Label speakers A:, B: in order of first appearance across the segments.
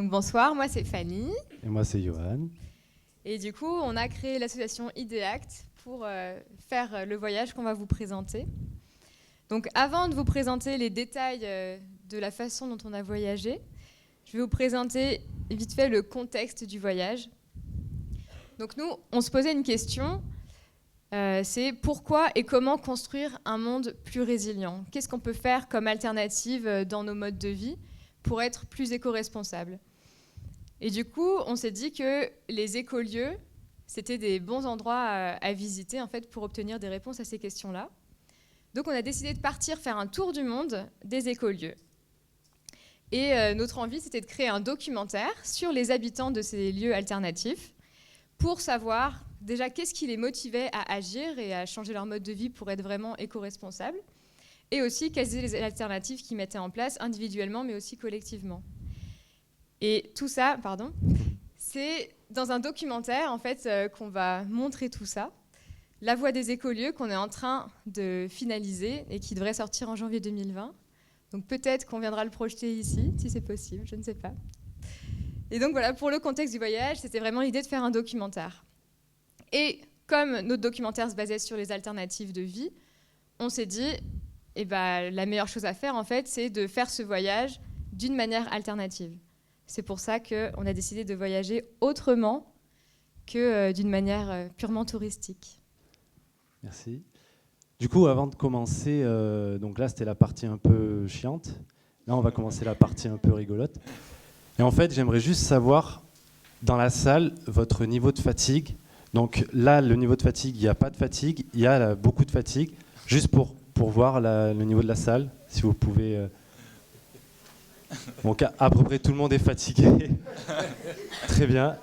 A: Donc bonsoir, moi c'est Fanny.
B: Et moi c'est Johan.
A: Et du coup, on a créé l'association Ideact pour faire le voyage qu'on va vous présenter. Donc avant de vous présenter les détails de la façon dont on a voyagé, je vais vous présenter vite fait le contexte du voyage. Donc nous, on se posait une question, c'est pourquoi et comment construire un monde plus résilient ? Qu'est-ce qu'on peut faire comme alternative dans nos modes de vie pour être plus éco-responsables ? Et du coup, on s'est dit que les écolieux, c'était des bons endroits à visiter en fait, pour obtenir des réponses à ces questions-là. Donc on a décidé de partir faire un tour du monde des écolieux. Et notre envie, c'était de créer un documentaire sur les habitants de ces lieux alternatifs pour savoir déjà qu'est-ce qui les motivait à agir et à changer leur mode de vie pour être vraiment éco-responsables, et aussi quelles étaient les alternatives qu'ils mettaient en place individuellement mais aussi collectivement. Et tout ça, c'est dans un documentaire en fait, qu'on va montrer tout ça. La voix des écolieux qu'on est en train de finaliser et qui devrait sortir en janvier 2020. Donc peut-être qu'on viendra le projeter ici, si c'est possible, je ne sais pas. Et donc voilà, pour le contexte du voyage, c'était vraiment l'idée de faire un documentaire. Et comme notre documentaire se basait sur les alternatives de vie, on s'est dit, la meilleure chose à faire en fait, c'est de faire ce voyage d'une manière alternative. C'est pour ça qu'on a décidé de voyager autrement que d'une manière purement touristique.
B: Merci. Du coup, avant de commencer, donc là c'était la partie un peu chiante. Là, on va commencer la partie un peu rigolote. Et en fait, j'aimerais juste savoir, dans la salle, votre niveau de fatigue. Donc là, le niveau de fatigue, il n'y a pas de fatigue, il y a beaucoup de fatigue. Juste pour voir le niveau de la salle, si vous pouvez... Donc à peu près tout le monde est fatigué. Très bien.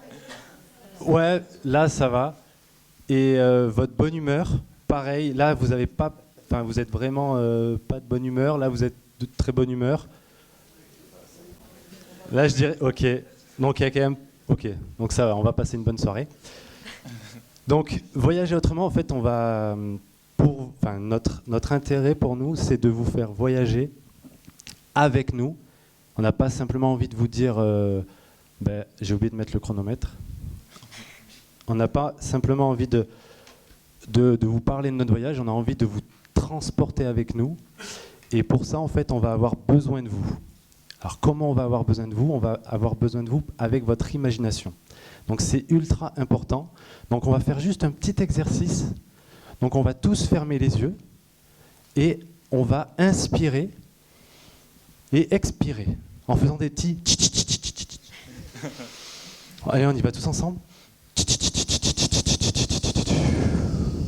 B: Ouais, là ça va. Et votre bonne humeur, pareil. Là vous avez pas, vous êtes vraiment pas de bonne humeur. Là vous êtes de très bonne humeur. Là je dirais, ok. Donc il y a quand même, ok. Donc ça va, on va passer une bonne soirée. Donc voyager autrement, en fait, on va notre intérêt pour nous, c'est de vous faire voyager avec nous. On n'a pas simplement envie de vous dire j'ai oublié de mettre le chronomètre. On n'a pas simplement envie de vous parler de notre voyage, on a envie de vous transporter avec nous. Et pour ça, en fait, on va avoir besoin de vous. Alors comment on va avoir besoin de vous ? On va avoir besoin de vous avec votre imagination. Donc c'est ultra important. Donc on va faire juste un petit exercice. Donc on va tous fermer les yeux et on va inspirer et expirer en faisant des petits... Allez, on y va tous ensemble.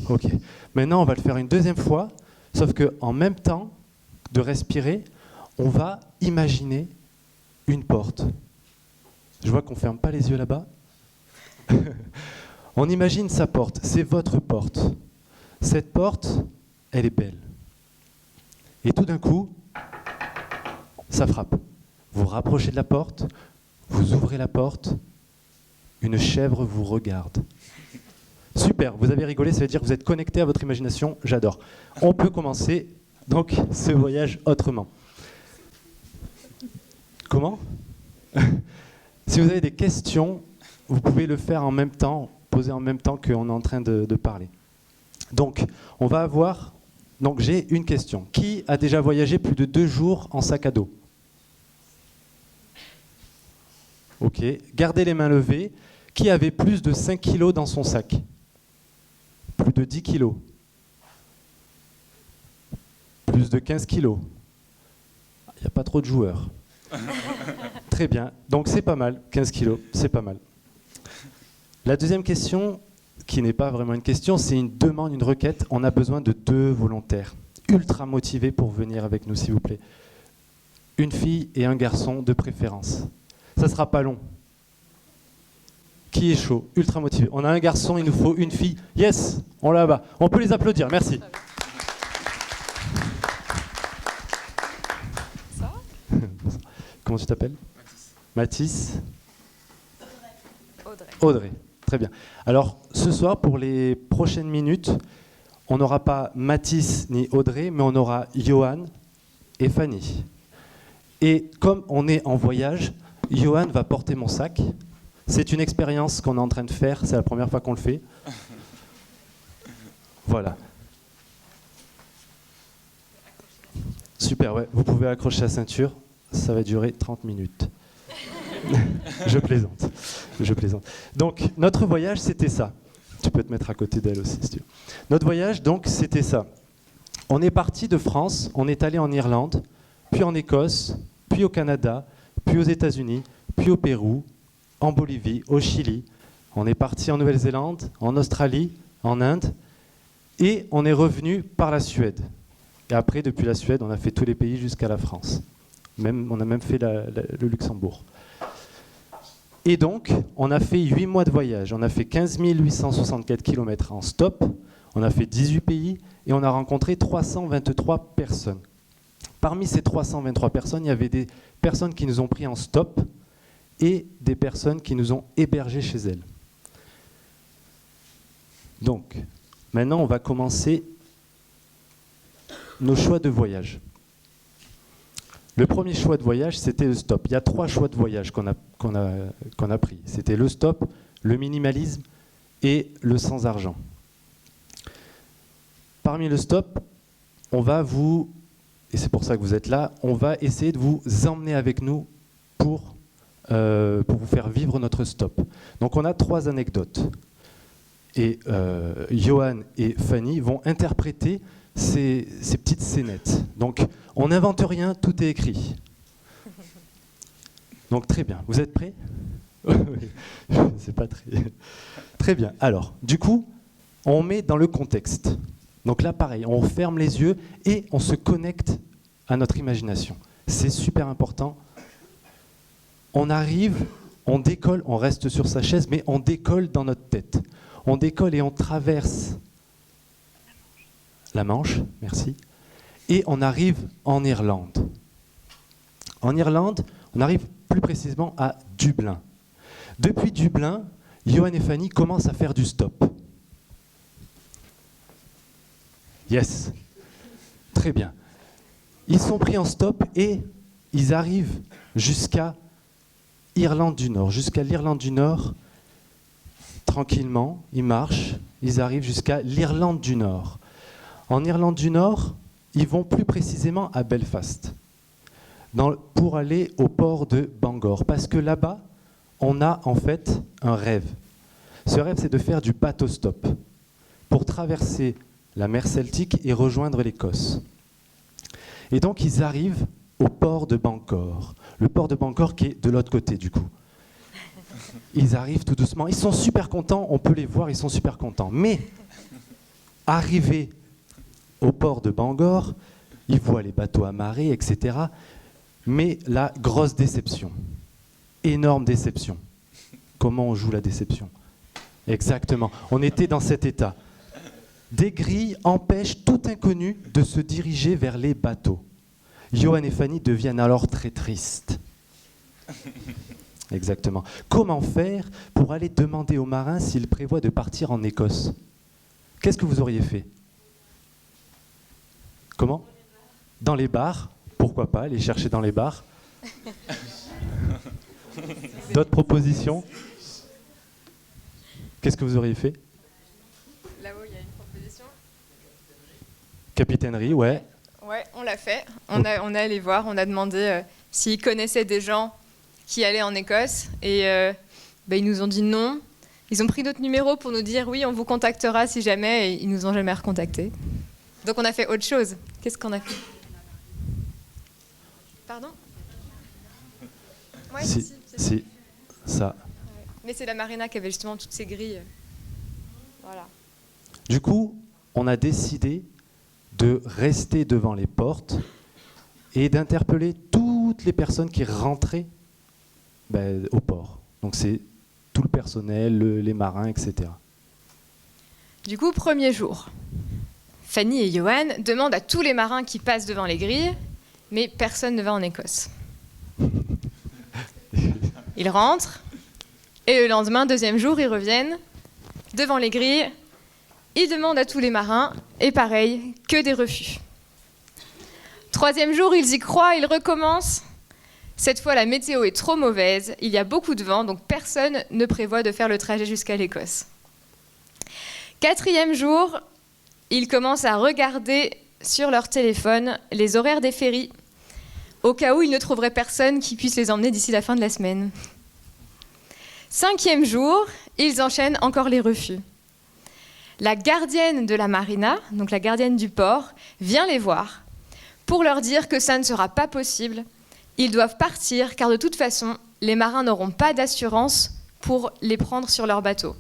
B: Ok. Maintenant, on va le faire une deuxième fois, sauf qu'en même temps de respirer, on va imaginer une porte. Je vois qu'on ne ferme pas les yeux là-bas. On imagine sa porte, c'est votre porte. Cette porte, elle est belle. Et tout d'un coup, ça frappe. Vous rapprochez de la porte, vous ouvrez la porte, une chèvre vous regarde. Super, vous avez rigolé, ça veut dire que vous êtes connecté à votre imagination, j'adore. On peut commencer donc ce voyage autrement. Comment ? Si vous avez des questions, vous pouvez le faire en même temps, poser en même temps qu'on est en train de parler. Donc, on va avoir... Donc, j'ai une question. Qui a déjà voyagé plus de 2 jours en sac à dos ? Ok. Gardez les mains levées. Qui avait plus de 5 kilos dans son sac ? Plus de 10 kilos ? Plus de 15 kilos ? Il n'y a pas trop de joueurs. Très bien. Donc, c'est pas mal. 15 kilos, c'est pas mal. La deuxième question, qui n'est pas vraiment une question, c'est une demande, une requête. On a besoin de 2 volontaires, ultra motivés pour venir avec nous, s'il vous plaît. Une fille et un garçon de préférence. Ça ne sera pas long. Qui est chaud, ultra motivé. On a un garçon, il nous faut une fille. Yes, on l'a là-bas. On peut les applaudir, merci.
A: Ça ?
B: Comment tu t'appelles ? Mathis.
A: Audrey.
B: Audrey, très bien. Alors, ce soir, pour les prochaines minutes, on n'aura pas Mathis ni Audrey, mais on aura Johan et Fanny. Et comme on est en voyage, Johan va porter mon sac. C'est une expérience qu'on est en train de faire, c'est la première fois qu'on le fait. Voilà. Super, ouais. Vous pouvez accrocher la ceinture, ça va durer 30 minutes. Je plaisante. Donc, notre voyage, c'était ça. Tu peux te mettre à côté d'elle aussi, si tu veux. Notre voyage, donc, c'était ça. On est parti de France, on est allé en Irlande, puis en Écosse, puis au Canada, puis aux États-Unis, puis au Pérou, en Bolivie, au Chili. On est parti en Nouvelle-Zélande, en Australie, en Inde, et on est revenu par la Suède. Et après, depuis la Suède, on a fait tous les pays jusqu'à la France. On a même fait le Luxembourg. Et donc, on a fait 8 mois de voyage. On a fait 15 864 km en stop. On a fait 18 pays et on a rencontré 323 personnes. Parmi ces 323 personnes, il y avait des personnes qui nous ont pris en stop et des personnes qui nous ont hébergés chez elles. Donc, maintenant, on va commencer nos choix de voyage. Le premier choix de voyage, c'était le stop. Il y a 3 choix de voyage qu'on a pris. C'était le stop, le minimalisme et le sans argent. Parmi le stop, on va vous, et c'est pour ça que vous êtes là, on va essayer de vous emmener avec nous pour vous faire vivre notre stop. Donc on a 3 anecdotes. Et Johan et Fanny vont interpréter ces petites scénettes. Donc, on n'invente rien, tout est écrit. Donc, très bien. Vous êtes prêts? C'est pas très... Très bien. Alors, du coup, on met dans le contexte. Donc là, pareil, on ferme les yeux et on se connecte à notre imagination. C'est super important. On arrive, on décolle, on reste sur sa chaise, mais on décolle dans notre tête. On décolle et on traverse la Manche, merci, et on arrive en Irlande. En Irlande, on arrive plus précisément à Dublin. Depuis Dublin, Johan et Fanny commencent à faire du stop. Yes, très bien. Ils sont pris en stop et ils arrivent jusqu'à Irlande du Nord. Jusqu'à l'Irlande du Nord, tranquillement, ils marchent, ils arrivent jusqu'à l'Irlande du Nord. En Irlande du Nord, ils vont plus précisément à Belfast, pour aller au port de Bangor. Parce que là-bas, on a en fait un rêve. Ce rêve, c'est de faire du bateau stop pour traverser la mer Celtique et rejoindre l'Écosse. Et donc, ils arrivent au port de Bangor. Le port de Bangor qui est de l'autre côté, du coup. Ils arrivent tout doucement. Ils sont super contents, on peut les voir, ils sont super contents. Mais, arrivés au port de Bangor, ils voient les bateaux amarrés, etc. Mais la grosse déception, énorme déception. Comment on joue la déception? Exactement, on était dans cet état. Des grilles empêchent tout inconnu de se diriger vers les bateaux. Johan et Fanny deviennent alors très tristes. Exactement. Comment faire pour aller demander aux marins s'ils prévoient de partir en Écosse? Qu'est-ce que vous auriez fait? Comment? Dans les bars. Pourquoi pas, aller chercher dans les bars. D'autres propositions? Qu'est-ce que vous auriez fait?
A: Là-haut, il y a une proposition.
B: Capitainerie, ouais.
A: Ouais, on l'a fait. On est allé voir, on a demandé s'ils connaissaient des gens qui allaient en Écosse. Et ils nous ont dit non. Ils ont pris notre numéro pour nous dire oui, on vous contactera si jamais. Et ils nous ont jamais recontactés. Donc on a fait autre chose. Qu'est-ce qu'on a fait? Pardon? Ouais,
B: si, ça.
A: Ouais. Mais c'est la marina qui avait justement toutes ces grilles. Voilà.
B: Du coup, on a décidé de rester devant les portes et d'interpeller toutes les personnes qui rentraient au port. Donc c'est tout le personnel, les marins, etc.
A: Du coup, premier jour. Fanny et Johan demandent à tous les marins qui passent devant les grilles, mais personne ne va en Écosse. Ils rentrent, et le lendemain, deuxième jour, ils reviennent devant les grilles, ils demandent à tous les marins, et pareil, que des refus. Troisième jour, ils y croient, ils recommencent. Cette fois, la météo est trop mauvaise, il y a beaucoup de vent, donc personne ne prévoit de faire le trajet jusqu'à l'Écosse. 4e jour, ils commencent à regarder sur leur téléphone les horaires des ferries, au cas où ils ne trouveraient personne qui puisse les emmener d'ici la fin de la semaine. 5e jour, ils enchaînent encore les refus. La gardienne de la marina, donc la gardienne du port, vient les voir pour leur dire que ça ne sera pas possible. Ils doivent partir car de toute façon, les marins n'auront pas d'assurance pour les prendre sur leur bateau.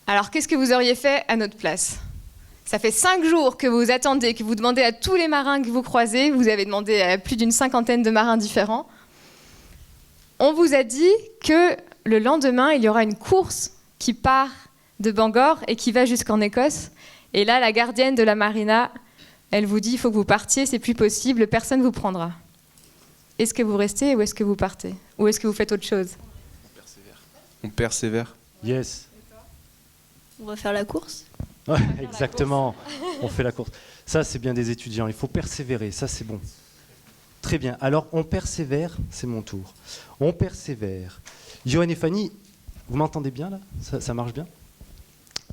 A: Alors, qu'est-ce que vous auriez fait à notre place ? Ça fait 5 jours que vous attendez, que vous demandez à tous les marins que vous croisez, vous avez demandé à plus d'une 50aine de marins différents. On vous a dit que le lendemain, il y aura une course qui part de Bangor et qui va jusqu'en Écosse. Et là, la gardienne de la marina, elle vous dit, il faut que vous partiez, c'est plus possible, personne ne vous prendra. Est-ce que vous restez ou est-ce que vous partez ? Ou est-ce que vous faites autre chose ?
C: On persévère.
B: Yes.
D: On va faire la course.
B: Ouais, exactement. On fait la course. Ça, c'est bien des étudiants. Il faut persévérer. Ça, c'est bon. Très bien. Alors, on persévère. C'est mon tour. On persévère. Johan et Fanny, vous m'entendez bien là ? Ça marche bien ?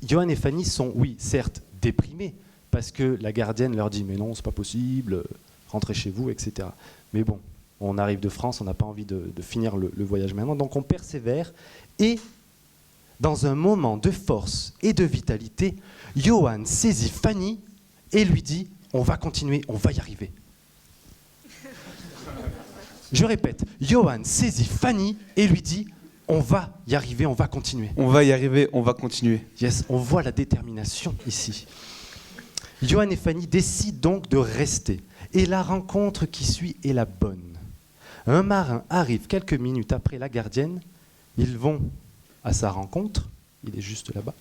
B: Johan et Fanny sont, oui, certes, déprimés parce que la gardienne leur dit « mais non, c'est pas possible, rentrez chez vous, etc. » Mais bon, on arrive de France, on n'a pas envie de finir le voyage maintenant. Donc, on persévère et dans un moment de force et de vitalité, Johan saisit Fanny et lui dit « on va continuer, on va y arriver ». Je répète, Johan saisit Fanny et lui dit « on va y arriver, on va continuer ».
C: On va y arriver, on va continuer.
B: Yes, on voit la détermination ici. Johan et Fanny décident donc de rester. Et la rencontre qui suit est la bonne. Un marin arrive quelques minutes après la gardienne. Ils vont à sa rencontre. Il est juste là-bas.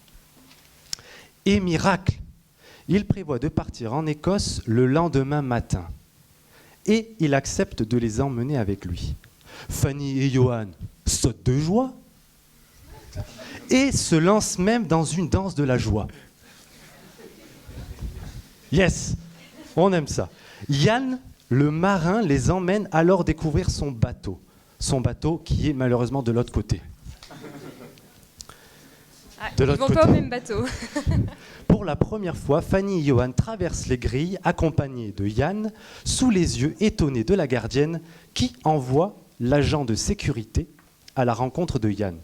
B: Et miracle, il prévoit de partir en Écosse le lendemain matin. Et il accepte de les emmener avec lui. Fanny et Johan sautent de joie et se lancent même dans une danse de la joie. Yes, on aime ça. Yann, le marin, les emmène alors découvrir son bateau. Son bateau qui est malheureusement de l'autre côté.
A: Ils ne vont pas au même bateau.
B: Pour la première fois, Fanny et Johan traversent les grilles accompagnés de Yann, sous les yeux étonnés de la gardienne qui envoie l'agent de sécurité à la rencontre de Yann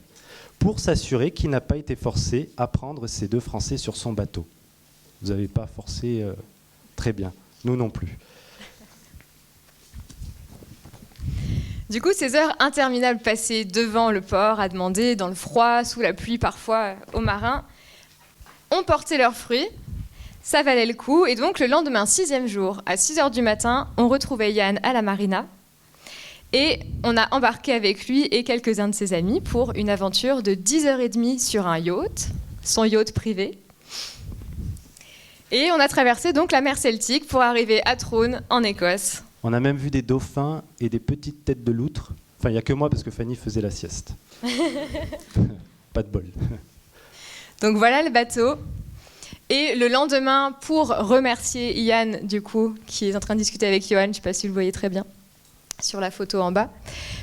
B: pour s'assurer qu'il n'a pas été forcé à prendre ces 2 Français sur son bateau. Vous n'avez pas forcé très bien, nous non plus.
A: Du coup, ces heures interminables passées devant le port à demander, dans le froid, sous la pluie parfois, aux marins, ont porté leurs fruits. Ça valait le coup. Et donc, le lendemain, 6e jour, à 6h du matin, on retrouvait Yann à la marina. Et on a embarqué avec lui et quelques-uns de ses amis pour une aventure de 10h30 sur un yacht, son yacht privé. Et on a traversé donc la mer Celtique pour arriver à Trône, en Écosse.
B: On a même vu des dauphins et des petites têtes de loutres. Enfin, il n'y a que moi parce que Fanny faisait la sieste. Pas de bol.
A: Donc voilà le bateau. Et le lendemain, pour remercier Yann, du coup, qui est en train de discuter avec Johan, je ne sais pas si vous le voyez très bien sur la photo en bas.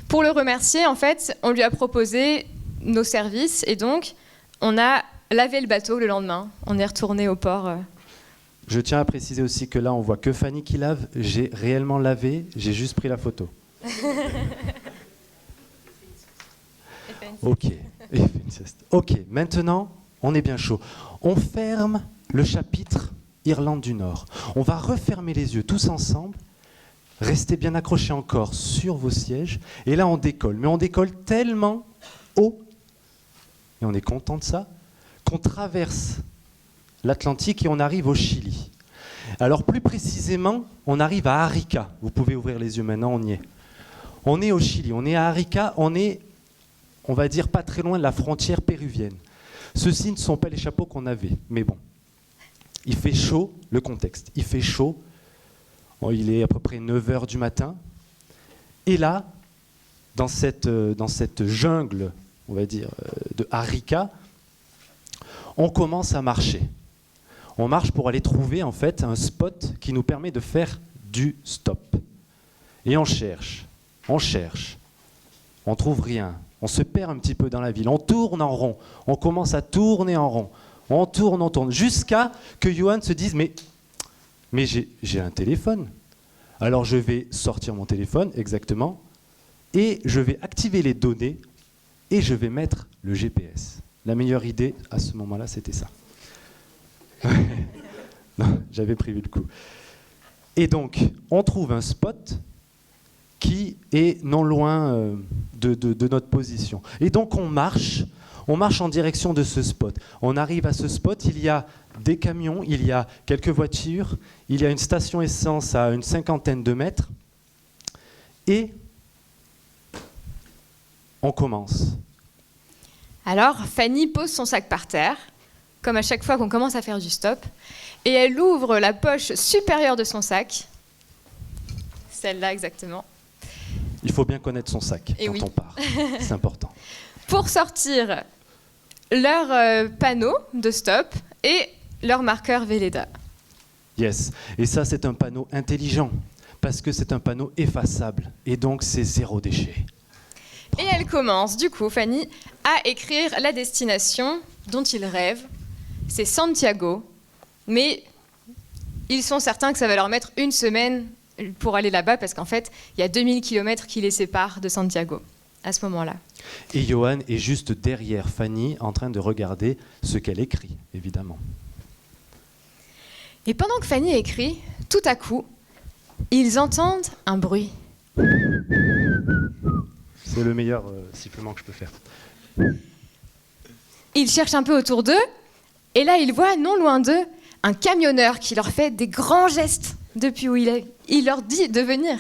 A: Pour le remercier, en fait, on lui a proposé nos services et donc on a lavé le bateau le lendemain. On est retourné au port.
B: Je tiens à préciser aussi que là, on voit que Fanny qui lave. J'ai réellement lavé, j'ai juste pris la photo. Ok. Ok, maintenant, on est bien chaud. On ferme le chapitre Irlande du Nord. On va refermer les yeux tous ensemble. Restez bien accrochés encore sur vos sièges. Et là, on décolle. Mais on décolle tellement haut, et on est content de ça, qu'on traverse l'Atlantique et on arrive au Chili. Alors plus précisément, on arrive à Arica. Vous pouvez ouvrir les yeux maintenant, on y est. On est au Chili, on est à Arica, on est, on va dire, pas très loin de la frontière péruvienne. Ceux-ci ne sont pas les chapeaux qu'on avait, mais bon. Il fait chaud, le contexte, il fait chaud. Bon, il est à peu près 9h du matin. Et là, dans cette jungle, on va dire, de Arica, on commence à marcher. On marche pour aller trouver en fait un spot qui nous permet de faire du stop. Et on cherche, on trouve rien. On se perd un petit peu dans la ville, on tourne en rond, on commence à tourner en rond. On tourne, jusqu'à que Johan se dise mais j'ai un téléphone. Alors je vais sortir mon téléphone, exactement, et je vais activer les données et je vais mettre le GPS. La meilleure idée à ce moment-là, c'était ça. Non, j'avais prévu le coup. Et donc, on trouve un spot qui est non loin de notre position. Et donc on marche en direction de ce spot. On arrive à ce spot, il y a des camions, il y a quelques voitures, il y a une station essence à une 50aine de mètres. Et on commence.
A: Alors, Fanny pose son sac par terre, comme à chaque fois qu'on commence à faire du stop, et elle ouvre la poche supérieure de son sac, celle-là exactement.
B: Il faut bien connaître son sac
A: Et
B: quand
A: oui.
B: on part, c'est important.
A: Pour sortir leur panneau de stop et leur marqueur Véleda.
B: Yes, et ça c'est un panneau intelligent, parce que c'est un panneau effaçable, et donc c'est zéro déchet.
A: Et elle commence, du coup, Fanny, à écrire la destination dont ils rêvent. C'est Santiago, mais ils sont certains que ça va leur mettre une semaine pour aller là-bas, parce qu'en fait, il y a 2000 km qui les séparent de Santiago, à ce moment-là.
B: Et Johan est juste derrière Fanny, en train de regarder ce qu'elle écrit, évidemment.
A: Et pendant que Fanny écrit, tout à coup, ils entendent un bruit.
B: C'est le meilleur sifflement que je peux faire.
A: Ils cherchent un peu autour d'eux, et là, ils voient, non loin d'eux, un camionneur qui leur fait des grands gestes depuis où il est. Il leur dit de venir.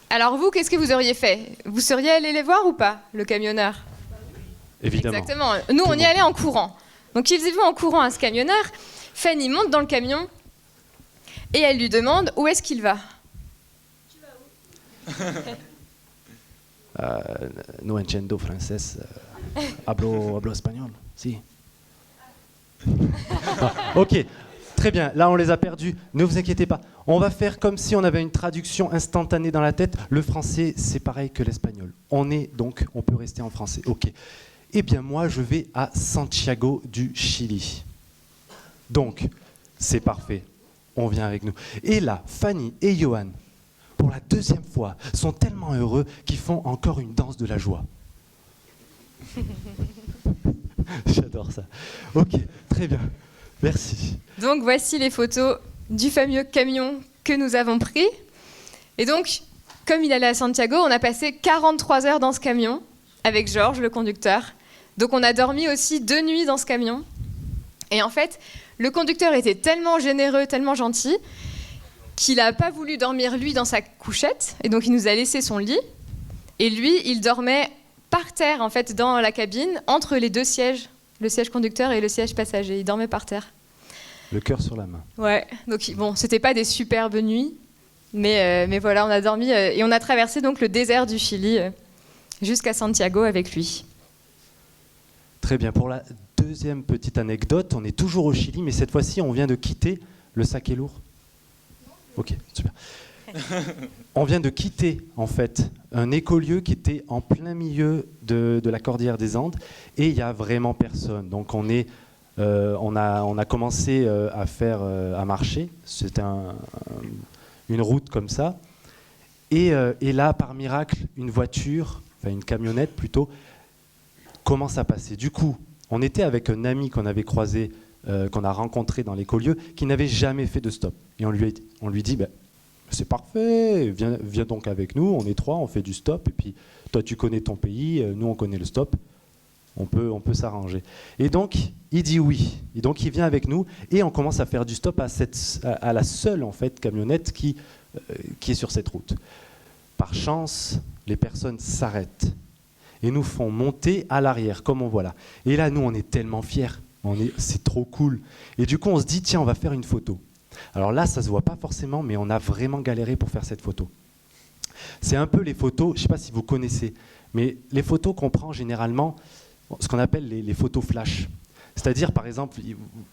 A: Alors vous, qu'est-ce que vous auriez fait? Vous seriez allé les voir ou pas, le camionneur?
B: Évidemment.
A: Exactement. Nous, on y allait en courant. Donc ils y vont en courant à ce camionneur. Fanny monte dans le camion et elle lui demande où est-ce qu'il va.
B: No entiendo francés. Hablo espagnol. Si. Ok, très bien. Là, on les a perdus. Ne vous inquiétez pas. On va faire comme si on avait une traduction instantanée dans la tête. Le français, c'est pareil que l'espagnol. On peut rester en français. Ok. Eh bien, moi, je vais à Santiago du Chili. Donc, c'est parfait. On vient avec nous. Et là, Fanny et Johan, pour la deuxième fois, sont tellement heureux qu'ils font encore une danse de la joie. J'adore ça. Ok, très bien. Merci.
A: Donc voici les photos du fameux camion que nous avons pris. Et donc, comme il allait à Santiago, on a passé 43 heures dans ce camion avec Georges, le conducteur. Donc on a dormi aussi 2 nuits dans ce camion. Et en fait, le conducteur était tellement généreux, tellement gentil, qu'il n'a pas voulu dormir lui dans sa couchette. Et donc il nous a laissé son lit. Et lui, il dormait par terre, en fait, dans la cabine, entre les deux sièges, le siège conducteur et le siège passager. Il dormait par terre.
B: Le cœur sur la main.
A: Ouais, donc bon, c'était pas des superbes nuits, mais voilà, on a dormi et on a traversé donc le désert du Chili jusqu'à Santiago avec lui.
B: Très bien. Pour la deuxième petite anecdote, on est toujours au Chili, mais cette fois-ci, on vient de quitter. Le sac est lourd? Ok, super. On vient de quitter, en fait, un écolieu qui était en plein milieu de la cordillère des Andes, et il n'y a vraiment personne. Donc on a commencé à marcher. C'était une route comme ça. Et là, par miracle, une voiture, enfin une camionnette plutôt, commence à passer. Du coup, on était avec un ami qu'on avait croisé, qu'on a rencontré dans l'écolieu, qui n'avait jamais fait de stop. Et on lui dit, c'est parfait, viens donc avec nous, on est 3, on fait du stop, et puis toi tu connais ton pays, nous on connaît le stop, on peut s'arranger. Et donc il dit oui, et donc il vient avec nous, et on commence à faire du stop à la seule en fait camionnette qui est sur cette route. Par chance, les personnes s'arrêtent et nous font monter à l'arrière, comme on voit là. Et là, nous, on est tellement fiers, c'est trop cool. Et du coup, on se dit, tiens, on va faire une photo. Alors là, ça ne se voit pas forcément, mais on a vraiment galéré pour faire cette photo. C'est un peu les photos, je ne sais pas si vous connaissez, mais les photos qu'on prend généralement, ce qu'on appelle les photos flash. C'est-à-dire, par exemple,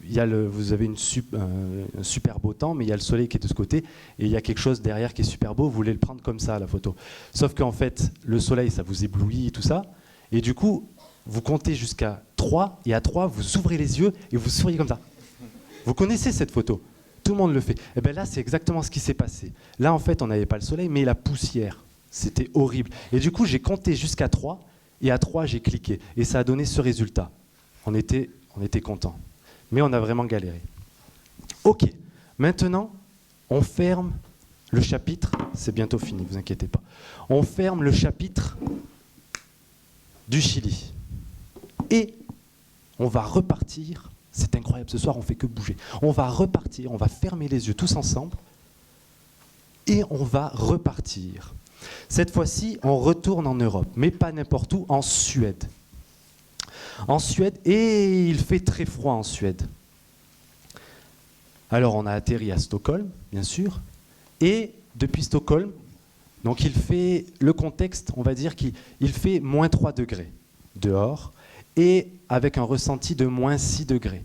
B: vous avez un super beau temps, mais il y a le soleil qui est de ce côté, et il y a quelque chose derrière qui est super beau, vous voulez le prendre comme ça, la photo. Sauf qu'en fait, le soleil, ça vous éblouit et tout ça, et du coup, vous comptez jusqu'à 3, et à 3, vous ouvrez les yeux et vous souriez comme ça. Vous connaissez cette photo, tout le monde le fait. Et bien là, c'est exactement ce qui s'est passé. Là, en fait, on n'avait pas le soleil, mais la poussière. C'était horrible. Et du coup, j'ai compté jusqu'à 3, et à 3, j'ai cliqué. Et ça a donné ce résultat. On était contents. Mais on a vraiment galéré. Ok, maintenant, on ferme le chapitre. C'est bientôt fini, ne vous inquiétez pas. On ferme le chapitre du Chili. Et on va repartir. C'est incroyable, ce soir, on ne fait que bouger. On va repartir, on va fermer les yeux tous ensemble. Et on va repartir. Cette fois-ci, on retourne en Europe, mais pas n'importe où, en Suède. En Suède, et il fait très froid en Suède. Alors on a atterri à Stockholm, bien sûr, et depuis Stockholm, donc il fait, le contexte, on va dire qu'il fait moins 3 degrés dehors, et avec un ressenti de moins 6 degrés,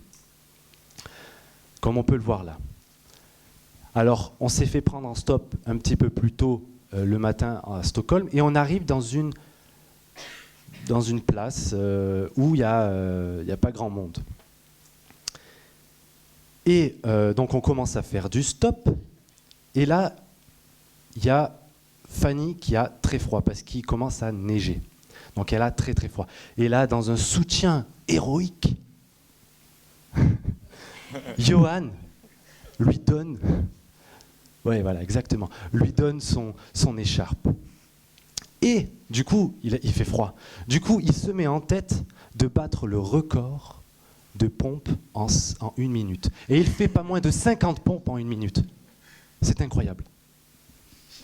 B: comme on peut le voir là. Alors on s'est fait prendre en stop un petit peu plus tôt le matin à Stockholm, et on arrive dans une place où il y a pas grand monde. Et donc on commence à faire du stop, et là, il y a Fanny qui a très froid, parce qu'il commence à neiger. Donc elle a très très froid. Et là, dans un soutien héroïque, Johan lui donne... Oui, voilà, exactement. Lui donne son écharpe. Et du coup, il fait froid. Du coup, il se met en tête de battre le record de pompes en 1 minute. Et il fait pas moins de 50 pompes en 1 minute. C'est incroyable.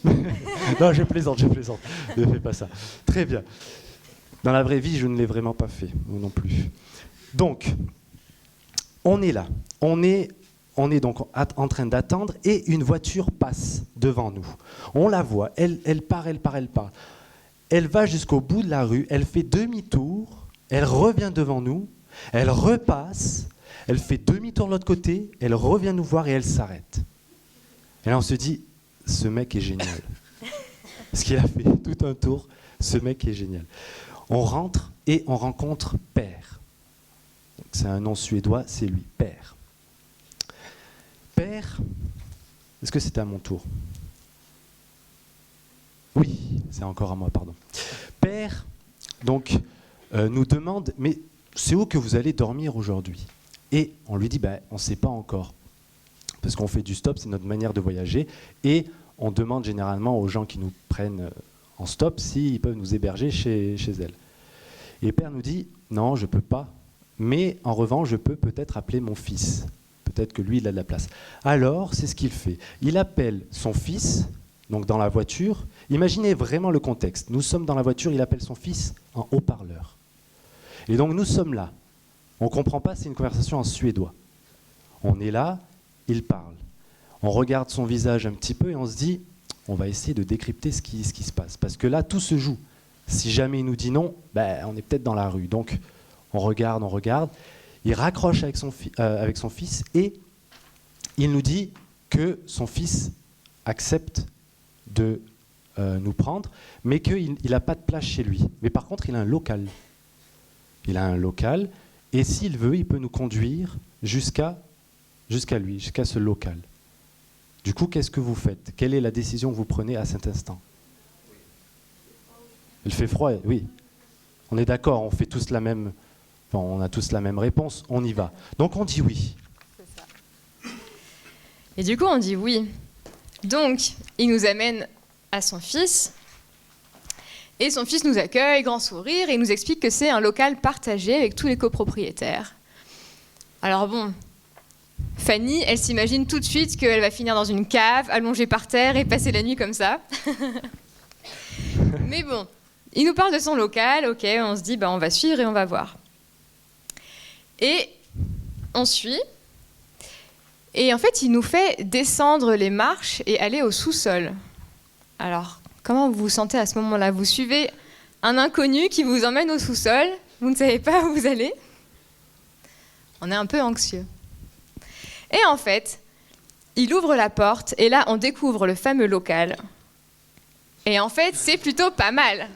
B: Non, je plaisante. Ne fais pas ça. Très bien. Dans la vraie vie, je ne l'ai vraiment pas fait, vous non plus. Donc, on est là. On est donc en train d'attendre, et une voiture passe devant nous. On la voit, elle part. Elle va jusqu'au bout de la rue, elle fait demi-tour, elle revient devant nous, elle repasse, elle fait demi-tour de l'autre côté, elle revient nous voir et elle s'arrête. Et là on se dit, ce mec est génial. Parce qu'il a fait tout un tour, ce mec est génial. On rentre et on rencontre Per. C'est un nom suédois, c'est lui, Per. Per, est-ce que c'est à mon tour ? Oui, c'est encore à moi, pardon. Per, donc, nous demande, mais c'est où que vous allez dormir aujourd'hui ? Et on lui dit, on ne sait pas encore. Parce qu'on fait du stop, c'est notre manière de voyager. Et on demande généralement aux gens qui nous prennent en stop s'ils peuvent nous héberger chez elles. Et Per nous dit, non, je ne peux pas. Mais en revanche, je peux peut-être appeler mon fils. Peut-être que lui, il a de la place. Alors, c'est ce qu'il fait. Il appelle son fils, donc dans la voiture. Imaginez vraiment le contexte. Nous sommes dans la voiture, il appelle son fils en haut-parleur. Et donc, nous sommes là. On ne comprend pas, c'est une conversation en suédois. On est là, il parle. On regarde son visage un petit peu et on se dit, on va essayer de décrypter ce qui se passe. Parce que là, tout se joue. Si jamais il nous dit non, on est peut-être dans la rue. Donc, on regarde. Il raccroche avec son fils et il nous dit que son fils accepte de nous prendre, mais qu'il n'a pas de place chez lui. Mais par contre, il a un local. Et s'il veut, il peut nous conduire jusqu'à lui, jusqu'à ce local. Du coup, qu'est-ce que vous faites ? Quelle est la décision que vous prenez à cet instant ? Il fait froid, oui. On est d'accord, on fait tous la même... on a tous la même réponse, on y va. Donc on dit oui.
A: C'est ça. Et du coup, on dit oui. Donc, il nous amène à son fils. Et son fils nous accueille, grand sourire, et il nous explique que c'est un local partagé avec tous les copropriétaires. Alors bon, Fanny, elle s'imagine tout de suite qu'elle va finir dans une cave, allongée par terre et passer la nuit comme ça. Mais bon, il nous parle de son local, ok, on se dit, on va suivre et on va voir. Et on suit. Et en fait, il nous fait descendre les marches et aller au sous-sol. Alors, comment vous vous sentez à ce moment-là ? Vous suivez un inconnu qui vous emmène au sous-sol, vous ne savez pas où vous allez ? On est un peu anxieux. Et en fait, il ouvre la porte et là, on découvre le fameux local. Et en fait, c'est plutôt pas mal.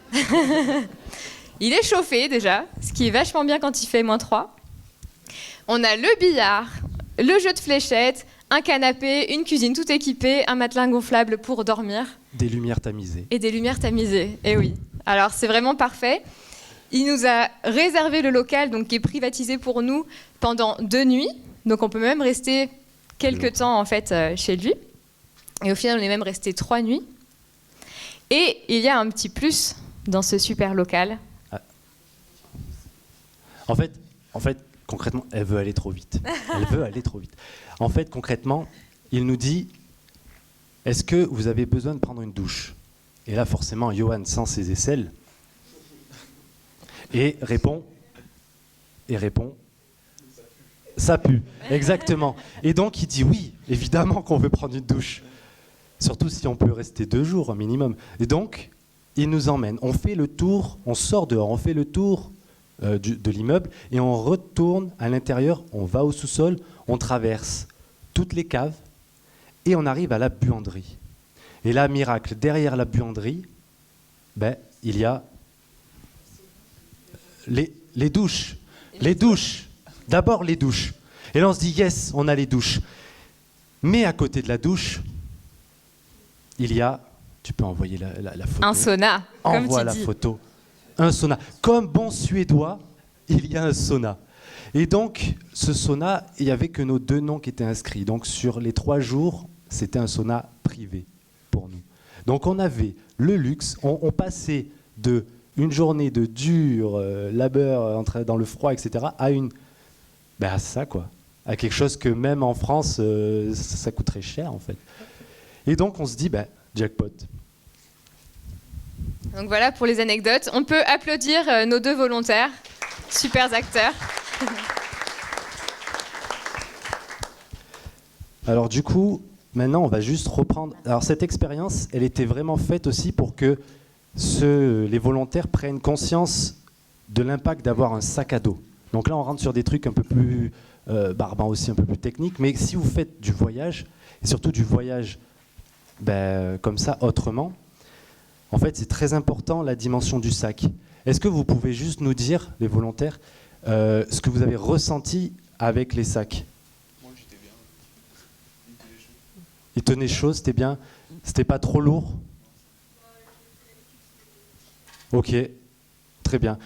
A: Il est chauffé déjà, ce qui est vachement bien quand il fait -3. On a le billard, le jeu de fléchettes, un canapé, une cuisine tout équipée, un matelas gonflable pour dormir.
B: Des lumières tamisées.
A: Et des lumières tamisées, eh oui. Alors c'est vraiment parfait. Il nous a réservé le local donc, qui est privatisé pour nous pendant 2 nuits. Donc on peut même rester quelques temps en fait, chez lui. Et au final, on est même resté 3 nuits. Et il y a un petit plus dans ce super local.
B: En fait, concrètement, elle veut aller trop vite. Elle veut aller trop vite. En fait, concrètement, il nous dit, est-ce que vous avez besoin de prendre une douche? Et là, forcément, Johan sent ses aisselles et répond, ça pue, exactement. Et donc, il dit oui, évidemment qu'on veut prendre une douche. Surtout si on peut rester 2 jours, un minimum. Et donc, il nous emmène. On fait le tour, on sort dehors, on fait le tour de l'immeuble et on retourne à l'intérieur, on va au sous-sol, on traverse toutes les caves et on arrive à la buanderie. Et là, miracle, derrière la buanderie, il y a les douches. Les douches. D'abord les douches. Et là, on se dit, yes, on a les douches. Mais à côté de la douche, il y a, tu peux envoyer la photo.
A: Un sauna, comme
B: Envoie
A: tu
B: la
A: dis.
B: photo. Un sauna. Comme bon Suédois, il y a un sauna. Et donc, ce sauna, il n'y avait que nos 2 noms qui étaient inscrits. Donc, sur les 3 jours, c'était un sauna privé pour nous. Donc, on avait le luxe. On passait de une journée de dur labeur dans le froid, etc., à ça, quoi. À quelque chose que même en France, ça coûterait cher, en fait. Et donc, on se dit, jackpot.
A: Donc voilà pour les anecdotes. On peut applaudir nos 2 volontaires, super acteurs.
B: Alors du coup, maintenant, on va juste reprendre. Alors cette expérience, elle était vraiment faite aussi pour que les volontaires prennent conscience de l'impact d'avoir un sac à dos. Donc là, on rentre sur des trucs un peu plus barbants aussi, un peu plus techniques. Mais si vous faites du voyage, et surtout du voyage comme ça, autrement, en fait, c'est très important la dimension du sac. Est-ce que vous pouvez juste nous dire, les volontaires, ce que vous avez ressenti avec les sacs?
C: Moi, j'étais bien.
B: Il tenait chaud, c'était bien. C'était pas trop lourd? Ok, très bien.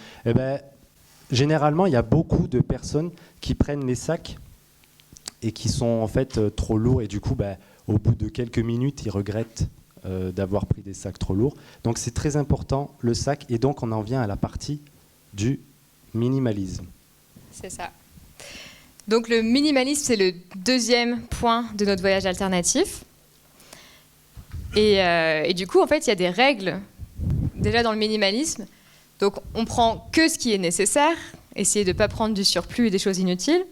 B: Généralement, il y a beaucoup de personnes qui prennent les sacs et qui sont en fait trop lourds et du coup, au bout de quelques minutes, ils regrettent d'avoir pris des sacs trop lourds. Donc c'est très important le sac et donc on en vient à la partie du minimalisme.
A: C'est ça. Donc le minimalisme, c'est le 2e point de notre voyage alternatif. Et du coup, en fait, il y a des règles déjà dans le minimalisme. Donc on prend que ce qui est nécessaire, essayer de ne pas prendre du surplus et des choses inutiles.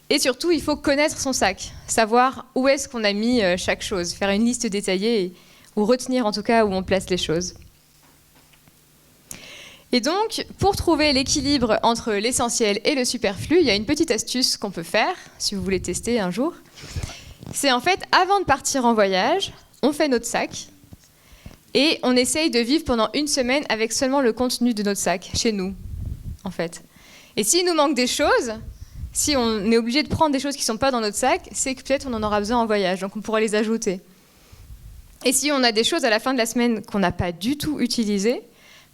A: Et surtout, il faut connaître son sac, savoir où est-ce qu'on a mis chaque chose, faire une liste détaillée ou retenir en tout cas où on place les choses. Et donc, pour trouver l'équilibre entre l'essentiel et le superflu, il y a une petite astuce qu'on peut faire, si vous voulez tester un jour. C'est en fait, avant de partir en voyage, on fait notre sac et on essaye de vivre pendant 1 semaine avec seulement le contenu de notre sac, chez nous, en fait. Et s'il nous manque des choses, si on est obligé de prendre des choses qui ne sont pas dans notre sac, c'est que peut-être on en aura besoin en voyage, donc on pourra les ajouter. Et si on a des choses à la fin de la semaine qu'on n'a pas du tout utilisées,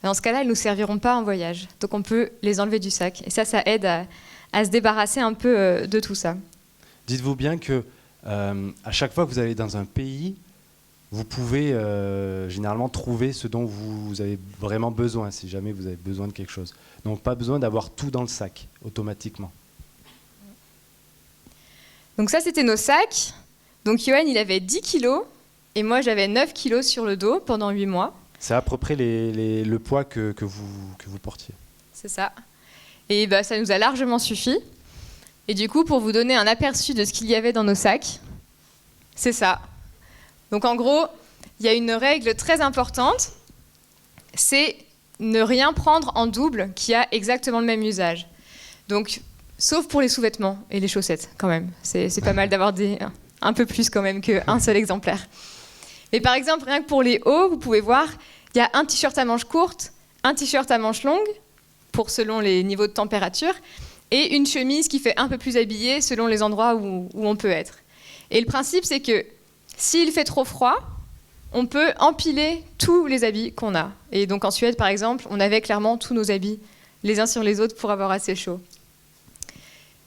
A: dans ce cas-là, elles ne nous serviront pas en voyage. Donc on peut les enlever du sac. Et ça aide à se débarrasser un peu de tout ça.
B: Dites-vous bien que à chaque fois que vous allez dans un pays, vous pouvez généralement trouver ce dont vous avez vraiment besoin, si jamais vous avez besoin de quelque chose. Donc pas besoin d'avoir tout dans le sac, automatiquement.
A: Donc ça, c'était nos sacs. Donc Johan, il avait 10 kilos et moi, j'avais 9 kilos sur le dos pendant 8 mois.
B: C'est à peu près le poids que vous portiez.
A: C'est ça. Et ça nous a largement suffi. Et du coup, pour vous donner un aperçu de ce qu'il y avait dans nos sacs, c'est ça. Donc en gros, il y a une règle très importante, c'est ne rien prendre en double qui a exactement le même usage. Donc sauf pour les sous-vêtements et les chaussettes quand même. C'est pas mal d'avoir un peu plus quand même qu'un seul exemplaire. Mais par exemple, rien que pour les hauts, vous pouvez voir, il y a un t-shirt à manches courtes, un t-shirt à manches longues, pour selon les niveaux de température, et une chemise qui fait un peu plus habillée selon les endroits où on peut être. Et le principe, c'est que s'il fait trop froid, on peut empiler tous les habits qu'on a. Et donc en Suède, par exemple, on avait clairement tous nos habits les uns sur les autres pour avoir assez chaud.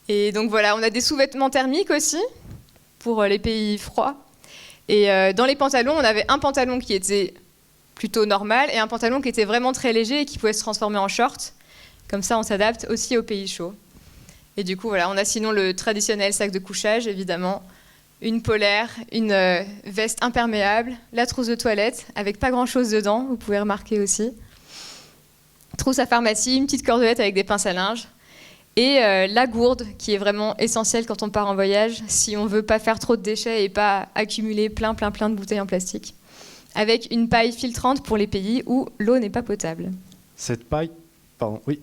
A: Et donc voilà, on a des sous-vêtements thermiques aussi, pour les pays froids. Et dans les pantalons, on avait un pantalon qui était plutôt normal et un pantalon qui était vraiment très léger et qui pouvait se transformer en short. Comme ça, on s'adapte aussi aux pays chauds. Et du coup, voilà, on a sinon le traditionnel sac de couchage, évidemment, une polaire, une veste imperméable, la trousse de toilette, avec pas grand-chose dedans, vous pouvez remarquer aussi. Trousse à pharmacie, une petite cordelette avec des pinces à linge. Et la gourde, qui est vraiment essentielle quand on part en voyage, si on veut pas faire trop de déchets et pas accumuler plein de bouteilles en plastique. Avec une paille filtrante pour les pays où l'eau n'est pas potable.
B: Cette paille, pardon, oui.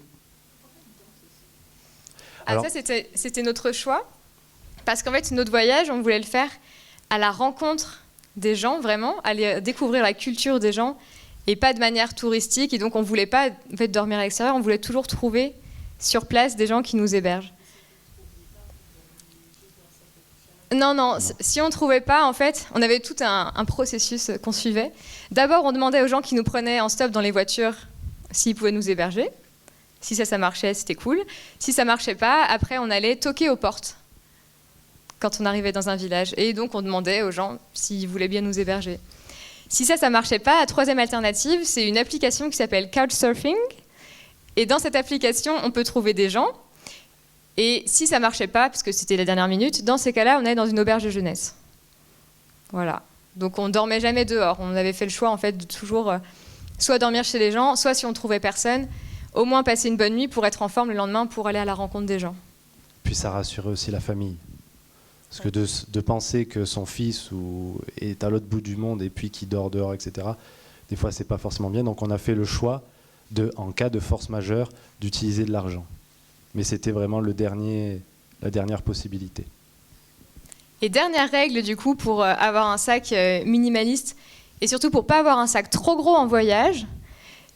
A: Alors, ça, c'était notre choix. Parce qu'en fait, notre voyage, on voulait le faire à la rencontre des gens, vraiment, aller découvrir la culture des gens, et pas de manière touristique. Et donc, on ne voulait pas en fait, dormir à l'extérieur, on voulait toujours trouver sur place des gens qui nous hébergent. Non, si on ne trouvait pas, en fait, on avait tout un processus qu'on suivait. D'abord, on demandait aux gens qui nous prenaient en stop dans les voitures s'ils pouvaient nous héberger. Si ça marchait, c'était cool. Si ça ne marchait pas, après, on allait toquer aux portes quand on arrivait dans un village. Et donc, on demandait aux gens s'ils voulaient bien nous héberger. Si ça ne marchait pas, la troisième alternative, c'est une application qui s'appelle Couchsurfing. Et dans cette application, on peut trouver des gens. Et si ça ne marchait pas, parce que c'était la dernière minute, dans ces cas-là, on allait dans une auberge de jeunesse. Voilà. Donc, on ne dormait jamais dehors. On avait fait le choix, en fait, de toujours soit dormir chez les gens, soit si on ne trouvait personne, au moins passer une bonne nuit pour être en forme le lendemain pour aller à la rencontre des gens.
B: Puis ça rassurait aussi la famille. Parce que de penser que son fils est à l'autre bout du monde et puis qu'il dort dehors, etc., des fois, c'est pas forcément bien. Donc, on a fait le choix, en cas de force majeure, d'utiliser de l'argent. Mais c'était vraiment la dernière possibilité.
A: Et dernière règle, du coup, pour avoir un sac minimaliste, et surtout pour ne pas avoir un sac trop gros en voyage,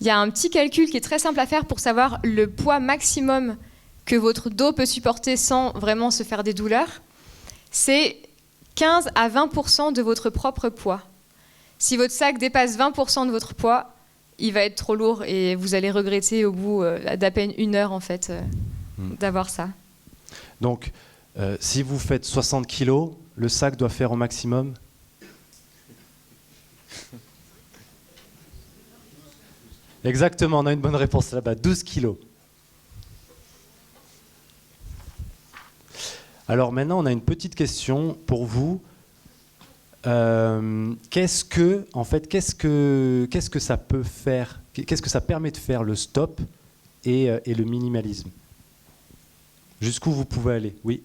A: il y a un petit calcul qui est très simple à faire pour savoir le poids maximum que votre dos peut supporter sans vraiment se faire des douleurs. C'est 15 à 20% de votre propre poids. Si votre sac dépasse 20% de votre poids, il va être trop lourd et vous allez regretter au bout d'à peine 1 heure en fait, d'avoir ça.
B: Donc, si vous faites 60 kilos, le sac doit faire au maximum Exactement, on a une bonne réponse là-bas, 12 kilos. Alors maintenant, on a une petite question pour vous. Qu'est-ce que ça peut faire, qu'est-ce que ça permet de faire le stop et le minimalisme? Jusqu'où vous pouvez aller? Oui.